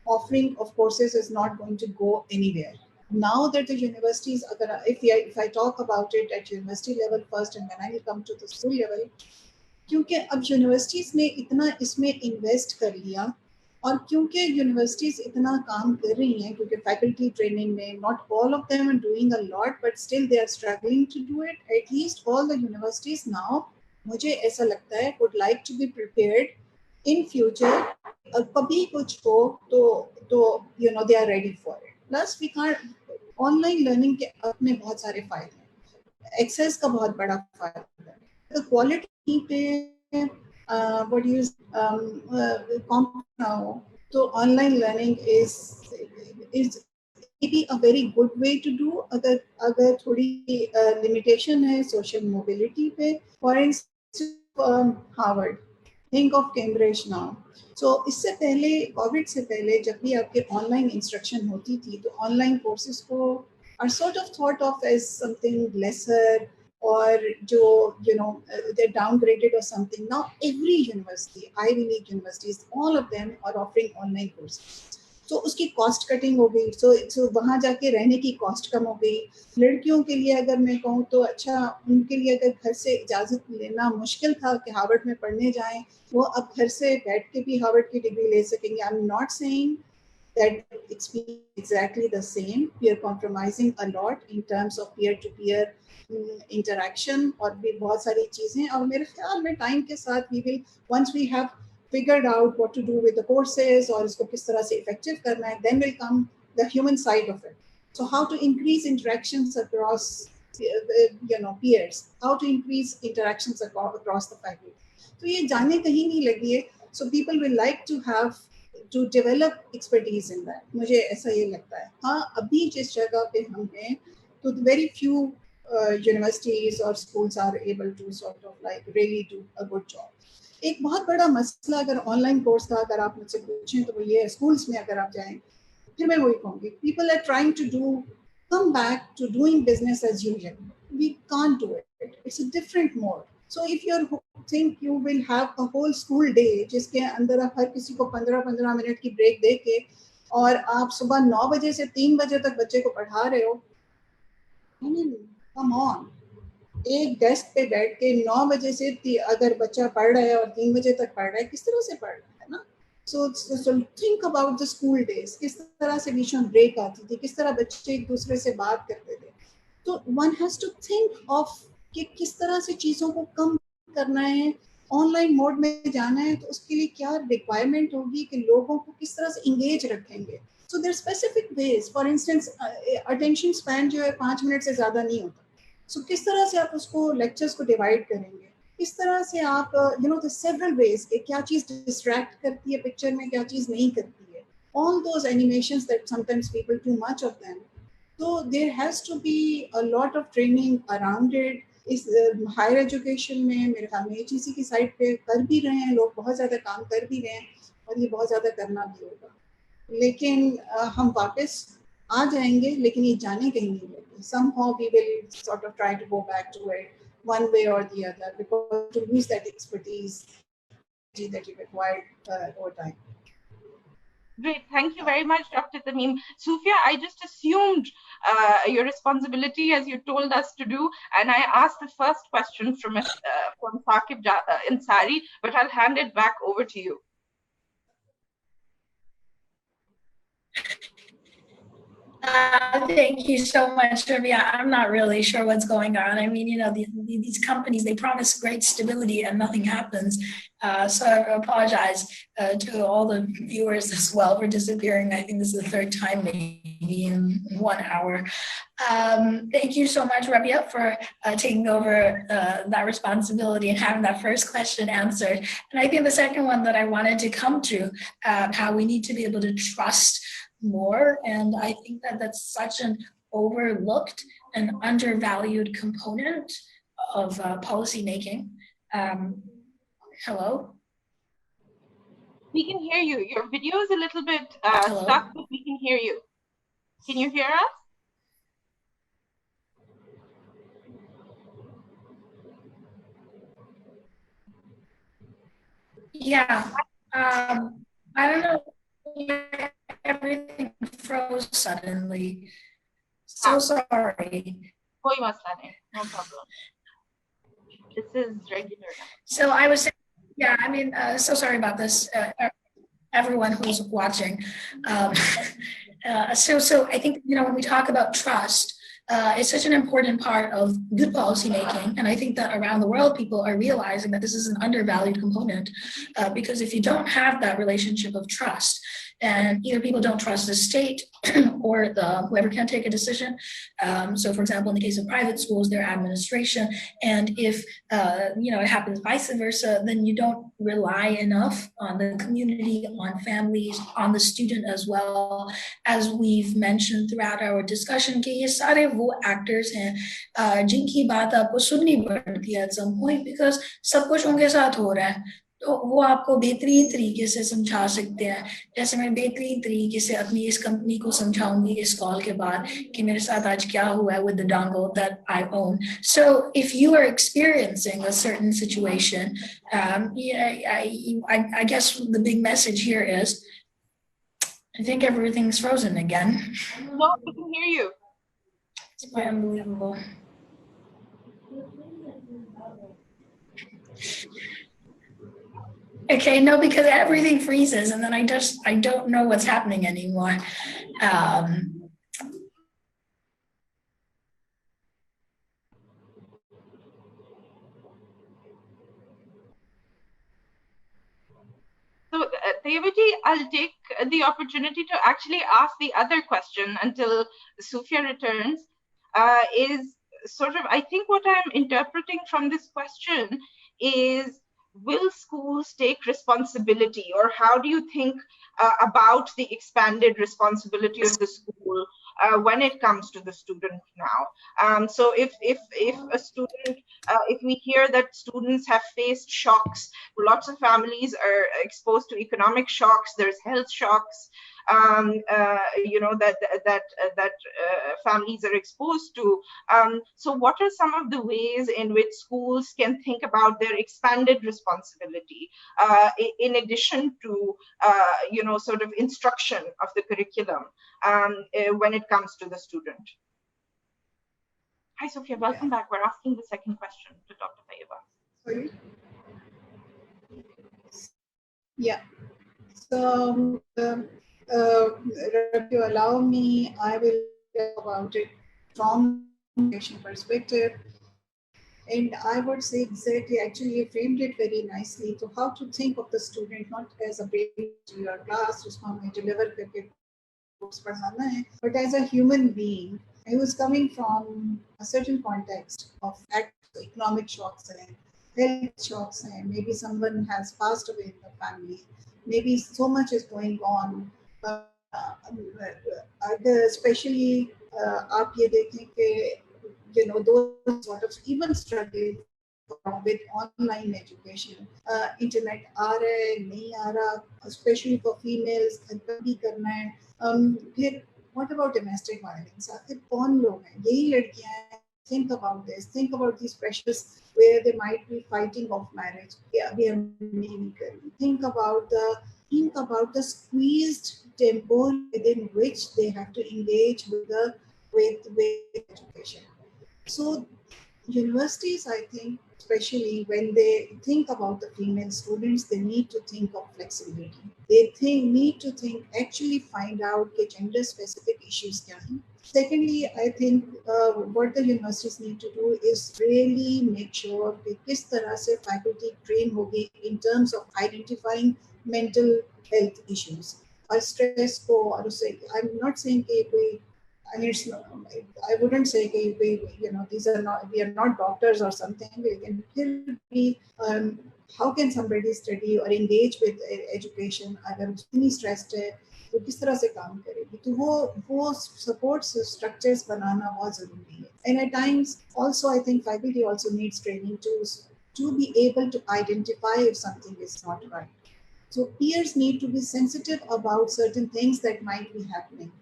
offering of courses, is not going to go anywhere. Now that the universities, if I talk about it at university level first and then I will come to the school level, क्योंकि अब universities ने इतना इसमें invest कर लिया, और क्योंकि universities इतना काम कर रही हैं, क्योंकि faculty training में not all of them are doing a lot, but still they are struggling to do it. At least all the universities now, मुझे ऐसा लगता है, would like to be prepared in future. कभी कुछ हो तो they are ready for it. Plus we can't, online learning के अपने बहुत सारे फायदे हैं, access का बहुत बड़ा फायदा है, the quality पे what you now, so online learning is maybe a very good way to do. अगर थोड़ी limitation है social mobility पे, for instance Harvard, think of Cambridge now. So इससे पहले, COVID से पहले, जब भी आपके online instruction होती थी, तो online courses को are sort of thought of as something lesser, or they're downgraded or something. Now every university, Ivy League universities, all of them are offering online courses. So उसकी cost cutting हो गई, so वहाँ जाके रहने की cost कम हो गई. लड़कियों के लिए अगर मैं कहूँ तो अच्छा, उनके लिए अगर घर से इजाज़त लेना मुश्किल था कि हार्वर्ड में पढ़ने जाएं, वो अब घर से बैठ के भी हार्वर्ड की डिग्री ले सकेंगे. I'm not saying that it's exactly the same. We are compromising a lot in terms of peer-to-peer interaction और भी बहुत सारी चीजें. और मेरे ख्याल में टाइम के साथ we will, once we have figured out what to do with the courses और इसको किस तरह से effective करना है, then will come the human side of it. So how to increase interactions across peers, how to increase interactions across the faculty. तो ये जाने कहीं नहीं लगी है. So people will like to develop expertise in that. मुझे ऐसा ये लगता है. हाँ, अभी जिस जगह पे हम हैं, तो very few universities or schools are able to sort of like really do a good job. एक बहुत बड़ा मसला अगर ऑनलाइन कोर्स का अगर आप मुझसे पूछें तो वो ये है, स्कूल्स में अगर आप जाएं, फिर मैं वही कहूँगी, people are trying to come back to doing business as usual. We can't do it. It's a different mode. So if you think you will have a whole school day जिसके अंदर आप हर किसी को 15-15 मिनट की break दे के और आप सुबह 9 बजे से 3 बजे तक बच्चे को पढ़ा रहे हो, I mean, Come on. एक डेस्क पे बैठ के 9 बजे से अगर बच्चा पढ़ रहा है और 3 बजे तक पढ़ रहा है, किस तरह से पढ़ रहा है ना? So think about the school days. किस तरह से बीच में ब्रेक आती थी, किस तरह बच्चे एक दूसरे से बात करते थे. तो one has to think of कि किस तरह से चीज़ों को कम करना है, ऑनलाइन मोड में जाना है, तो उसके लिए क्या रिक्वायरमेंट होगी कि लोगों को किस तरह से इंगेज रखेंगे. So there are specific ways. For instance, attention span जो है 5 मिनट से ज़्यादा नहीं होता. So किस तरह से आप उसको लेक्चर्स को डिवाइड करेंगे, किस तरह से आप the several ways कि क्या चीज़ डिस्ट्रैक्ट करती है पिक्चर में, क्या चीज़ नहीं करती है. All those animations that sometimes people too much of them. So there has to be a lot of training around it. इस हायर एजुकेशन में मेरे ख्याल में HEC की साइड पे कर भी रहे हैं लोग, बहुत ज़्यादा काम कर भी रहे हैं और ये बहुत ज़्यादा करना भी होगा. लेकिन हम वापस आ जाएंगे, लेकिन ये जाने कहीं नहीं लगे. Somehow we will sort of try to go back to it one way or the other, because to lose that expertise that you acquired over time. Great, thank you very much, Dr. Tamim. Soufia, I just assumed your responsibility as you told us to do, and I asked the first question from Saqib Ansari, but I'll hand it back over to you. Thank you so much, Rabea. I'm not really sure what's going on. I mean, these companies, they promise great stability and nothing happens. So I apologize to all the viewers as well for disappearing. I think this is the third time maybe in 1 hour. Thank you so much, Rabea, for taking over that responsibility and having that first question answered. And I think the second one that I wanted to come to, how we need to be able to trust more, and I think that that's such an overlooked and undervalued component of policy making. Hello? We can hear you. Your video is a little bit stuck, but we can hear you. Can you hear us? Yeah. I don't know. Everything froze suddenly. So sorry. No problem. This is regular. So I was saying, yeah, I mean, so sorry about this, everyone who's watching. So I think, when we talk about trust, it's such an important part of good policy making. And I think that around the world, people are realizing that this is an undervalued component because if you don't have that relationship of trust, and either people don't trust the state or whoever can take a decision. So for example, in the case of private schools, their administration, and if it happens vice versa, then you don't rely enough on the community, on families, on the student as well. As we've mentioned throughout our discussion, कि ये सारे वो actors हैं जिनकी बात आपको सुननी पड़ती है at some point, because सब कुछ उनके साथ हो रहा है. तो वो आपको बेहतरीन तरीके से समझा सकते हैं, जैसे मैं बेहतरीन तरीके से अपनी इस कंपनी को समझाऊंगी इस कॉल के बाद कि मेरे साथ आज क्या हुआ है with the dongle that I own. So if you are experiencing a certain situation, I guess the big message here is, I think everything's frozen again. No, we can hear you. It's quite unbelievable. Okay, no, because everything freezes and then I don't know what's happening anymore. So, Tayyaba ji, I'll take the opportunity to actually ask the other question until Soufia returns. Is sort of, I think what I'm interpreting from this question is, will schools take responsibility, or how do you think about the expanded responsibility of the school when it comes to the student now? So if a student, if we hear that students have faced shocks, lots of families are exposed to economic shocks, there's health shocks, that families are exposed to. So what are some of the ways in which schools can think about their expanded responsibility in addition to, sort of instruction of the curriculum when it comes to the student? Hi, Soufia. Welcome back. We're asking the second question to Dr. Tayyaba. Sorry. Yeah. So, if you allow me, I will talk about it from education perspective. And I would say exactly, actually, you framed it very nicely to how to think of the student not as a brain to your class, जिसको हमें deliver करके course पढ़ाना है, but as a human being who is coming from a certain context of economic shocks and health shocks, and maybe someone has passed away in the family, maybe so much is going on. Especially आप ये देखें कि those sort of even struggling with online education, internet आ रहा है नहीं आ रहा, especially for females, भी करना है. फिर what about domestic violence? आखिर कौन लोग हैं? यही लड़कियां हैं. Think about this. Think about these pressures where they might be fighting off marriage. Think about the squeezed tempo within which they have to engage with education. So universities, I think, especially when they think about the female students, they need to think of flexibility. They need to actually find out the gender specific issues. Secondly, I think what the universities need to do is really make sure that किस तरह से faculty train होगी in terms of identifying mental health issues or stress को, और उससे I'm not saying कि and it's not, I wouldn't say these are not, we are not doctors or something. We can still be how can somebody study or engage with education अगर इतनी stressed है तो किस तरह से काम करेगी, तो वो support structures बनाना बहुत जरूरी है. And at times also I think faculty also needs training to be able to identify if something is not right. So peers need to be sensitive about certain things that might be happening.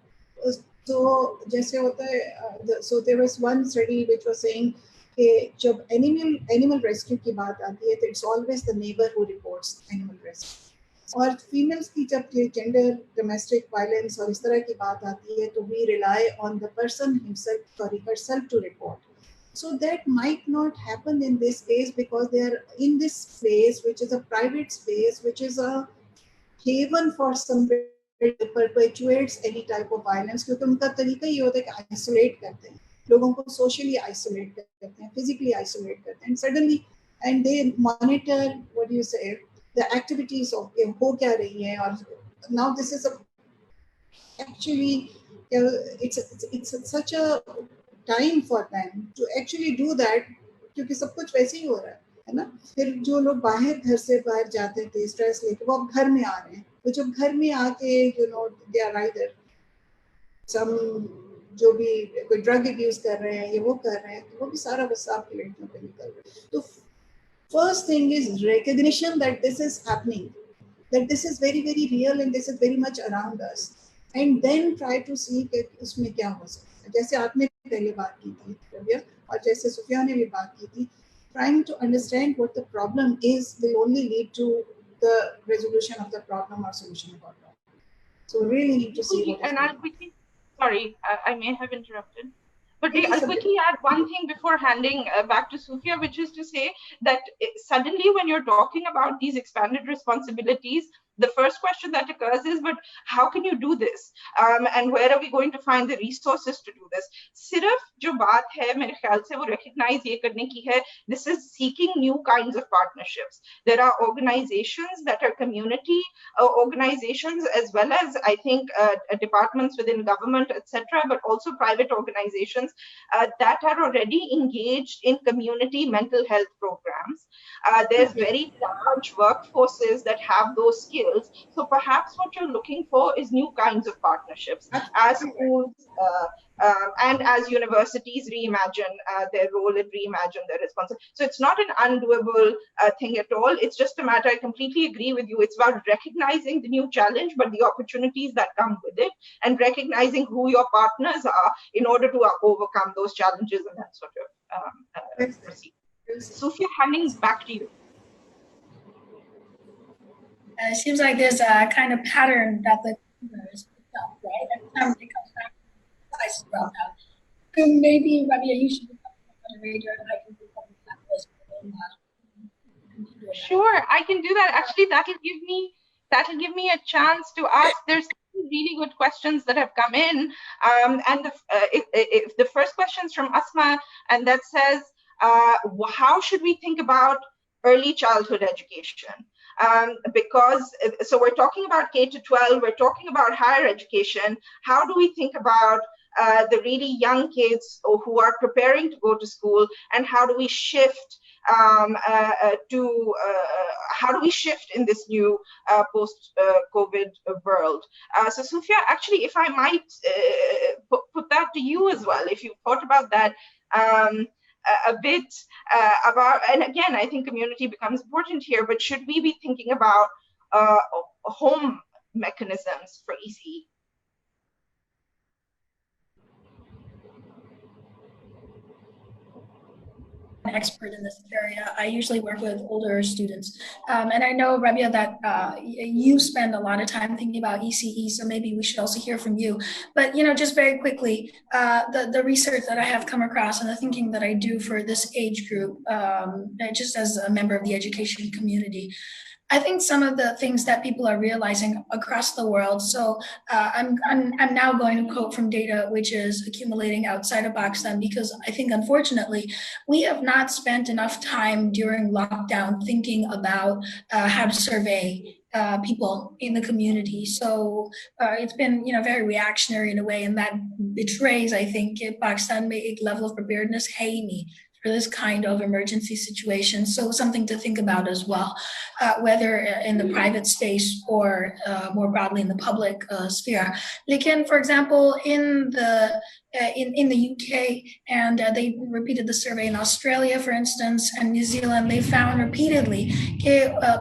So जैसे होता है, so there was one study which was saying कि जब animal rescue की बात आती है तो it's always the neighbor who reports animal rescue, और females की जब gender domestic violence और इस तरह की बात आती है तो we rely on the person herself to report. So that might not happen in this case because they are in this space which is a private space, which is a haven for somebody perpetuates any type of violence, क्योंकि उनका तरीका ये होता है कि isolate करते हैं लोगों को, socially isolate करते हैं, physically isolate करते हैं, and suddenly and they monitor what do you say the activities of हो क्या रही है. और now this is actually it's such a time for them to actually do that क्योंकि सब कुछ वैसे ही हो रहा है ना. फिर जो लोग घर से बाहर जाते थे स्ट्रेस लेके, वो अब घर में आ रहे हैं, तो जब घर में आके they are either some जो भी कोई ड्रग अब्यूज कर रहे हैं या वो कर रहे हैं, तो वो भी सारा गुस्सा आपकी लड़कियों पे निकल रहा है. तो first thing is recognition that this is happening, that this is very very real and this is very much around us, and then try to see कि उसमें क्या हो सकता है. जैसे आपने पहले बात की थी रबिया, और जैसे सुफिया ने भी बात की थी, trying to understand what the problem is will only lead to the resolution of the problem or solution of the problem. So we really need to see what is. And I'll quickly, sorry, I may have interrupted, but I'll quickly add one thing before handing back to Soufia, which is to say that suddenly when you're talking about these expanded responsibilities, the first question that occurs is, but how can you do this? And where are we going to find the resources to do this? सिर्फ जो बात है मेरे ख्याल से वो recognize ये करने की है, this is seeking new kinds of partnerships. There are organizations that are community organizations, as well as I think departments within government, etc., but also private organizations that are already engaged in community mental health programs. There's very large workforces that have those skills. So perhaps what you're looking for is new kinds of partnerships as schools and as universities reimagine their role and reimagine their responsibility. So it's not an undoable thing at all. It's just a matter, I completely agree with you. It's about recognizing the new challenge, but the opportunities that come with it, and recognizing who your partners are in order to overcome those challenges and that sort of proceed. Soufia, handing back to you. It seems like there's a kind of pattern that the is picked up, right? Every time it comes back, I scroll down. So maybe Rabea, you should become moderator, and I can pick up the campus. Sure, I can do that. Actually, that'll give me a chance to ask. There's some really good questions that have come in, and if the first question is from Asma, and that says, how should we think about early childhood education? Because so we're talking about K to 12, we're talking about higher education. How do we think about the really young kids who are preparing to go to school, and how do we shift how do we shift in this new post-COVID world? So Soufia, actually, if I might put that to you as well, if you've thought about that a bit about, and again, I think community becomes important here, but should we be thinking about home mechanisms for ECE? An expert in this area. I usually work with older students. And I know, Rabea, that you spend a lot of time thinking about ECE, so maybe we should also hear from you. But, just very quickly, the research that I have come across and the thinking that I do for this age group, just as a member of the education community, I think some of the things that people are realizing across the world. So I'm now going to quote from data which is accumulating outside of Pakistan, because I think unfortunately we have not spent enough time during lockdown thinking about how to survey people in the community. So it's been, very reactionary in a way, and that betrays, I think, Pakistan में एक level of preparedness है ही नहीं for this kind of emergency situation. So something to think about as well, whether in the private space or more broadly in the public sphere. Like for example, in the UK, and they repeated the survey in Australia, for instance, and New Zealand, they found repeatedly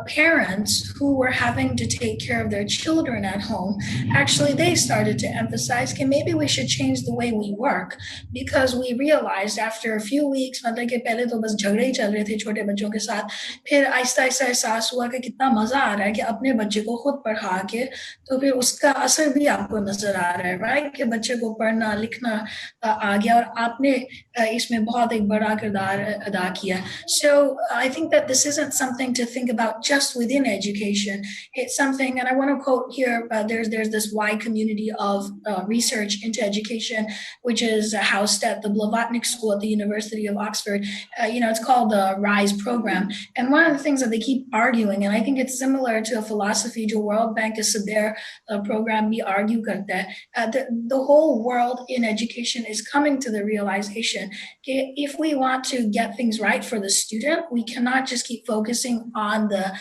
parents who were having to take care of their children at home, actually they started to emphasize that maybe we should change the way we work, because we realized after a few weeks, मतलब कि पहले तो बस झगड़े ही चल रहे थे छोटे बच्चों के साथ, फिर आहिस्ता आहिस्ता एहसास हुआ कि कितना मजा आ रहा है कि अपने बच्चे को खुद पढ़ा के, तो फिर उसका असर भी आपको नजर आ रहा है, राइट, कि बच्चे को पढ़ना लिखना आ गया और आपने इसमें बहुत एक बड़ा किरदार अदा किया. So I think that this isn't something to think about just within education. It's something, and I want to quote here, there's this wide community of research into education, which is housed at the Blavatnik School at the University of Oxford. It's called the RISE program. And one of the things that they keep arguing, and I think it's similar to a philosophy to World Bank is their program, we argue that the whole world in education is coming to the realization that if we want to get things right for the student, we cannot just keep focusing on the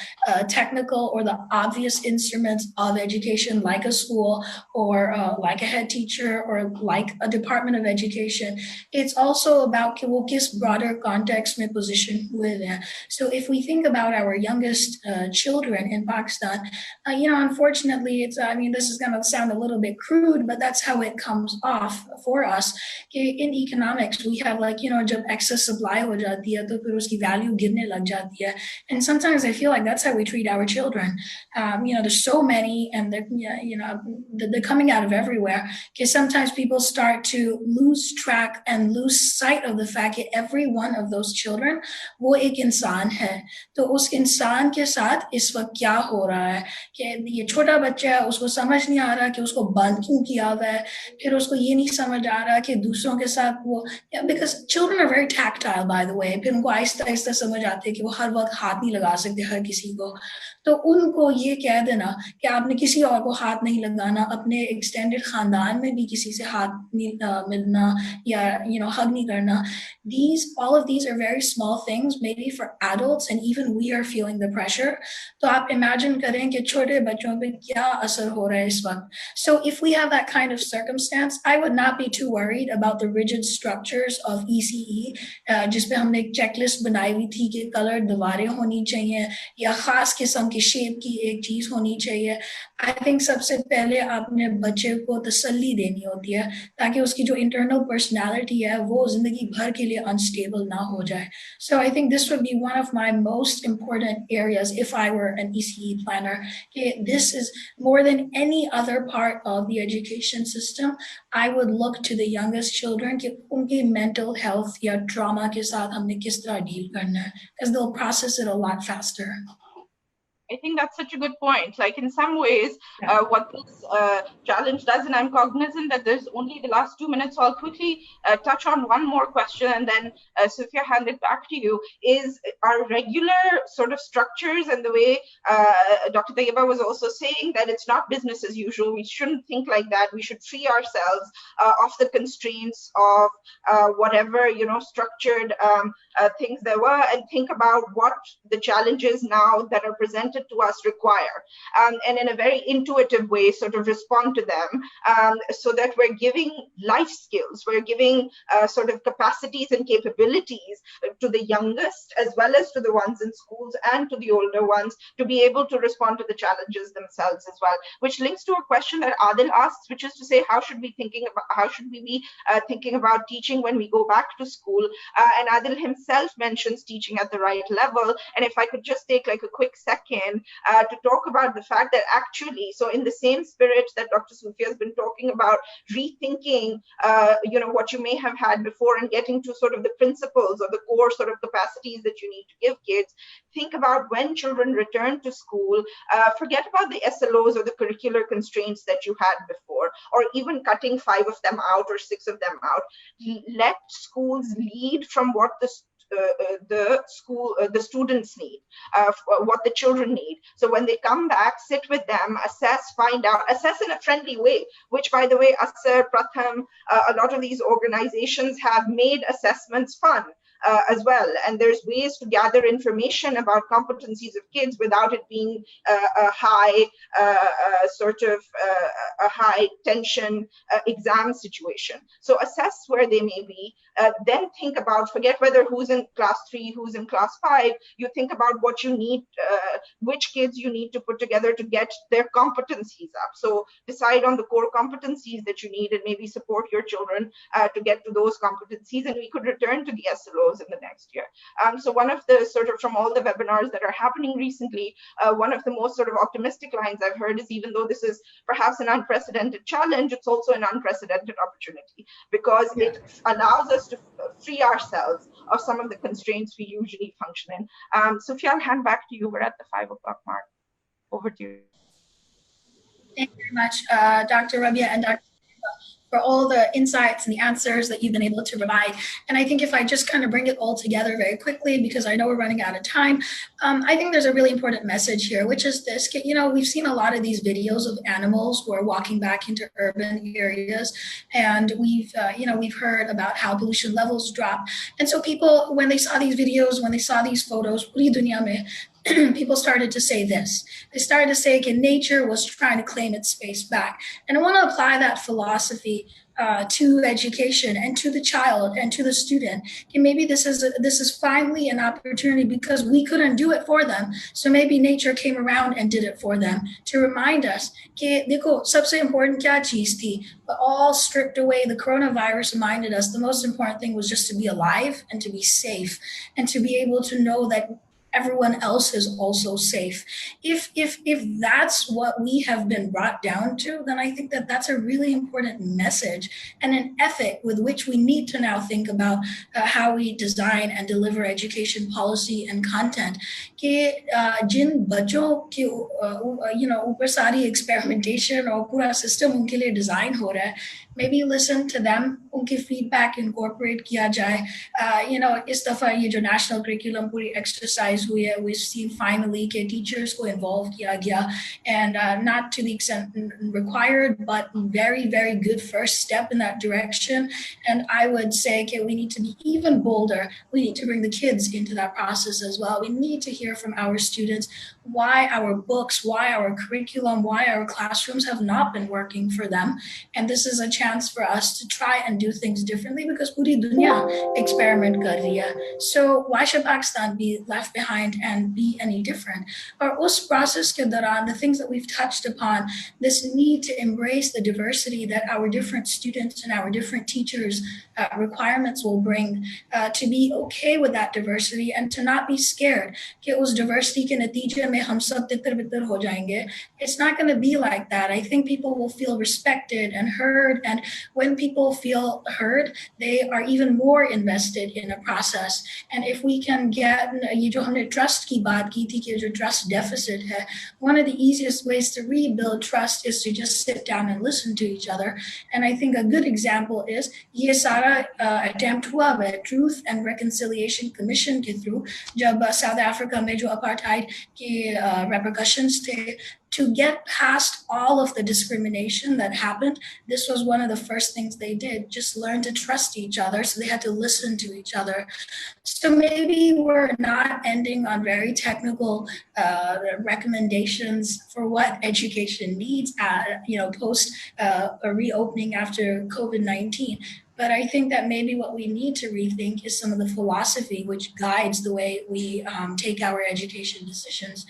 technical or the obvious instruments of education, like a school or like a head teacher or like a department of education. It's also about wo kis broader context mein position hue hain. So if we think about our youngest children in Pakistan, unfortunately, this is going to sound a little bit crude, but that's how it comes off for us. In economics, we have jab excess supply ho jati hai, to phir uski value girne lag jati hai. And sometimes I feel like that's how we treat our children. There's so many, and they're coming out of everywhere. Because sometimes people start to lose track and lose sight of the fact that every one of those children, वो एक इंसान है. तो उस इंसान के साथ इस वक्त क्या हो रहा है कि ये छोटा बच्चा है, उसको समझ नहीं आ रहा कि उसको बंद क्यों किया हुआ है, फिर उसको ये नहीं समझ आ रहा कि दूसरों के साथ वो, because children are very tactile, by the way, फिर उनको आहिस्ता आहिस्ता समझ आते है कि वो हर वक्त हाथ नहीं लगा सकते हर किसी को. तो उनको ये कह देना कि आपने किसी और को हाथ नहीं लगाना, अपने एक्सटेंडेड खानदान में भी किसी से हाथ नहीं मिलना या hug नहीं करना. All of these are very small things, maybe for adults, and even we are feeling the pressure. तो आप imagine करें कि छोटे बच्चों पे क्या असर हो रहा है इस वक्त. So if we have that kind of circumstance, I would not be too worried about the rigid structures of ECE, जिसपे हमने एक checklist बनाई हुई थी कि colored दीवारें होनी चाहिए या खास किस्म की shape की एक चीज होनी चाहिए. I think सबसे पहले आपने बच्चे को तसल्ली देनी होती है ताकि उसकी जो internal personality है वो जिंदगी भर के लिए unstable unstable na ho jaye. So I think this would be one of my most important areas if I were an ECE planner. This is more than any other part of the education system. I would look to the youngest children कि उनकी mental health या trauma के साथ हमने किस तरह deal करना है, because they'll process it a lot faster. I think that's such a good point. Like in some ways, what this challenge does, and I'm cognizant that there's only the last 2 minutes, so I'll quickly touch on one more question and then Soufia, hand it back to you, is our regular sort of structures and the way Dr. Tayyaba was also saying that it's not business as usual. We shouldn't think like that. We should free ourselves of the constraints of whatever, you know, structured things there were, and think about what the challenges now that are presented to us require, and in a very intuitive way sort of respond to them, so that we're giving life skills, we're giving sort of capacities and capabilities to the youngest as well as to the ones in schools and to the older ones to be able to respond to the challenges themselves as well, which links to a question that Adil asks, which is to say, how should we be thinking about teaching when we go back to school? And Adil himself mentions teaching at the right level. And if I could just take like a quick second to talk about the fact that actually, so in the same spirit that Dr. Soufia has been talking about, rethinking, you know, what you may have had before and getting to sort of the principles or the core sort of capacities that you need to give kids, think about when children return to school, forget about the SLOs or the curricular constraints that you had before, or even cutting 5 of them out or 6 of them out. Let schools lead from what the students need, what the children need. So when they come back, sit with them, assess, find out, assess in a friendly way, which by the way, Asar, Pratham, a lot of these organizations have made assessments fun. As well, and there's ways to gather information about competencies of kids without it being a high a high tension exam situation. So assess where they may be, then think about, forget whether who's in class 3, who's in class 5, you think about what you need, which kids you need to put together to get their competencies up. So decide on the core competencies that you need and maybe support your children to get to those competencies, and we could return to the SLOs in the next year. So one of the sort of, from all the webinars that are happening recently, one of the most sort of optimistic lines I've heard is, even though this is perhaps an unprecedented challenge, it's also an unprecedented opportunity, because it allows us to free ourselves of some of the constraints we usually function in. Soufia, I'll hand back to you. We're at the 5 o'clock mark. Over to you. Thank you very much, Dr. Rabea and Dr. for all the insights and the answers that you've been able to provide. And I think if I just kind of bring it all together very quickly, because I know we're running out of time, I think there's a really important message here, which is this. You know, we've seen a lot of these videos of animals who are walking back into urban areas, and we've heard about how pollution levels drop. And so people, when they saw these videos, when they saw these photos, puri duniya mein, people started to say this. They started to say that nature was trying to claim its space back. And I want to apply that philosophy to education and to the child and to the student. And maybe this is finally an opportunity, because we couldn't do it for them. So maybe nature came around and did it for them to remind us that dekho, sabse important kya cheez thi? But all stripped away, the coronavirus reminded us the most important thing was just to be alive and to be safe and to be able to know that everyone else is also safe. If that's what we have been brought down to, then I think that that's a really important message and an ethic with which we need to now think about how we design and deliver education policy and content. कि जिन बच्चों के ऊपर सारी experimentation और पूरा system उनके लिए design हो रहा है, maybe listen to them, उनकी feedback incorporate किया जाए. इस दफा ये जो national curriculum पूरी exercise हुई है, we've seen finally कि teachers को involve किया गया, and not to the extent required, but very, very good first step in that direction. And I would say that we need to be even bolder. We need to bring the kids into that process as well. We need to hear from our students why our books, why our curriculum, why our classrooms have not been working for them. And this is a challenge chance for us to try and do things differently because puri dunya experiment kar rahi hai. So why should Pakistan be left behind and be any different? Or us process ke dauran, the things that we've touched upon, this need to embrace the diversity that our different students and our different teachers' requirements will bring, to be okay with that diversity and to not be scared कि उस diversity के नतीजे में हम सब तितर बितर हो जाएंगे. It's not going to be like that. I think people will feel respected and heard, and when people feel heard, they are even more invested in a process. And if we can get ये जो हमने trust की बात की थी कि जो trust deficit है, one of the easiest ways to rebuild trust is to just sit down and listen to each other. And I think a good example is ये सारा attempt हुआ है Truth and Reconciliation Commission के through जब South Africa में जो apartheid के repercussions थे, to get past all of the discrimination that happened, this was one of the first things they did, just learn to trust each other. So they had to listen to each other. So maybe we're not ending on very technical recommendations for what education needs, post a reopening after COVID-19. But I think that maybe what we need to rethink is some of the philosophy which guides the way we take our education decisions.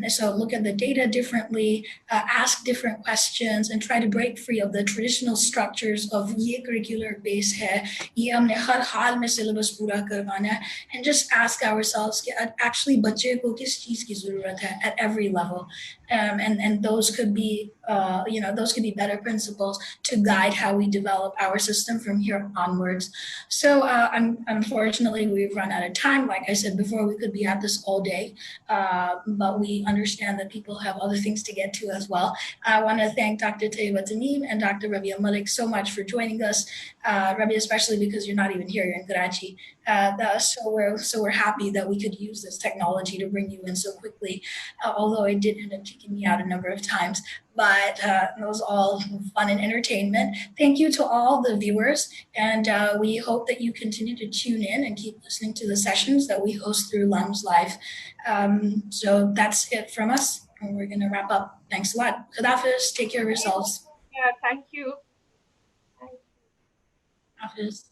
So look at the data differently, ask different questions, and try to break free of the traditional structures of ये curricular base है, ये हमने हर हाल में syllabus पूरा करवाना है, and just ask ourselves कि actually बच्चे को किस चीज़ की ज़रूरत है at every level. And those could be, those could be better principles to guide how we develop our system from here onwards. So unfortunately, we've run out of time. Like I said before, we could be at this all day, but we understand that people have other things to get to as well. I want to thank Dr. Tayyaba Tamim and Dr. Rabea Malik so much for joining us. Rabea, especially because you're not even here, you're in Karachi. So we're happy that we could use this technology to bring you in so quickly, although it did end up taking me out a number of times. But it was all fun and entertainment. Thank you to all the viewers, and we hope that you continue to tune in and keep listening to the sessions that we host through LUMS Live. So that's it from us, and we're going to wrap up. Thanks a lot. Khadafis, take care of yourselves. Yeah, thank you. Hafiz.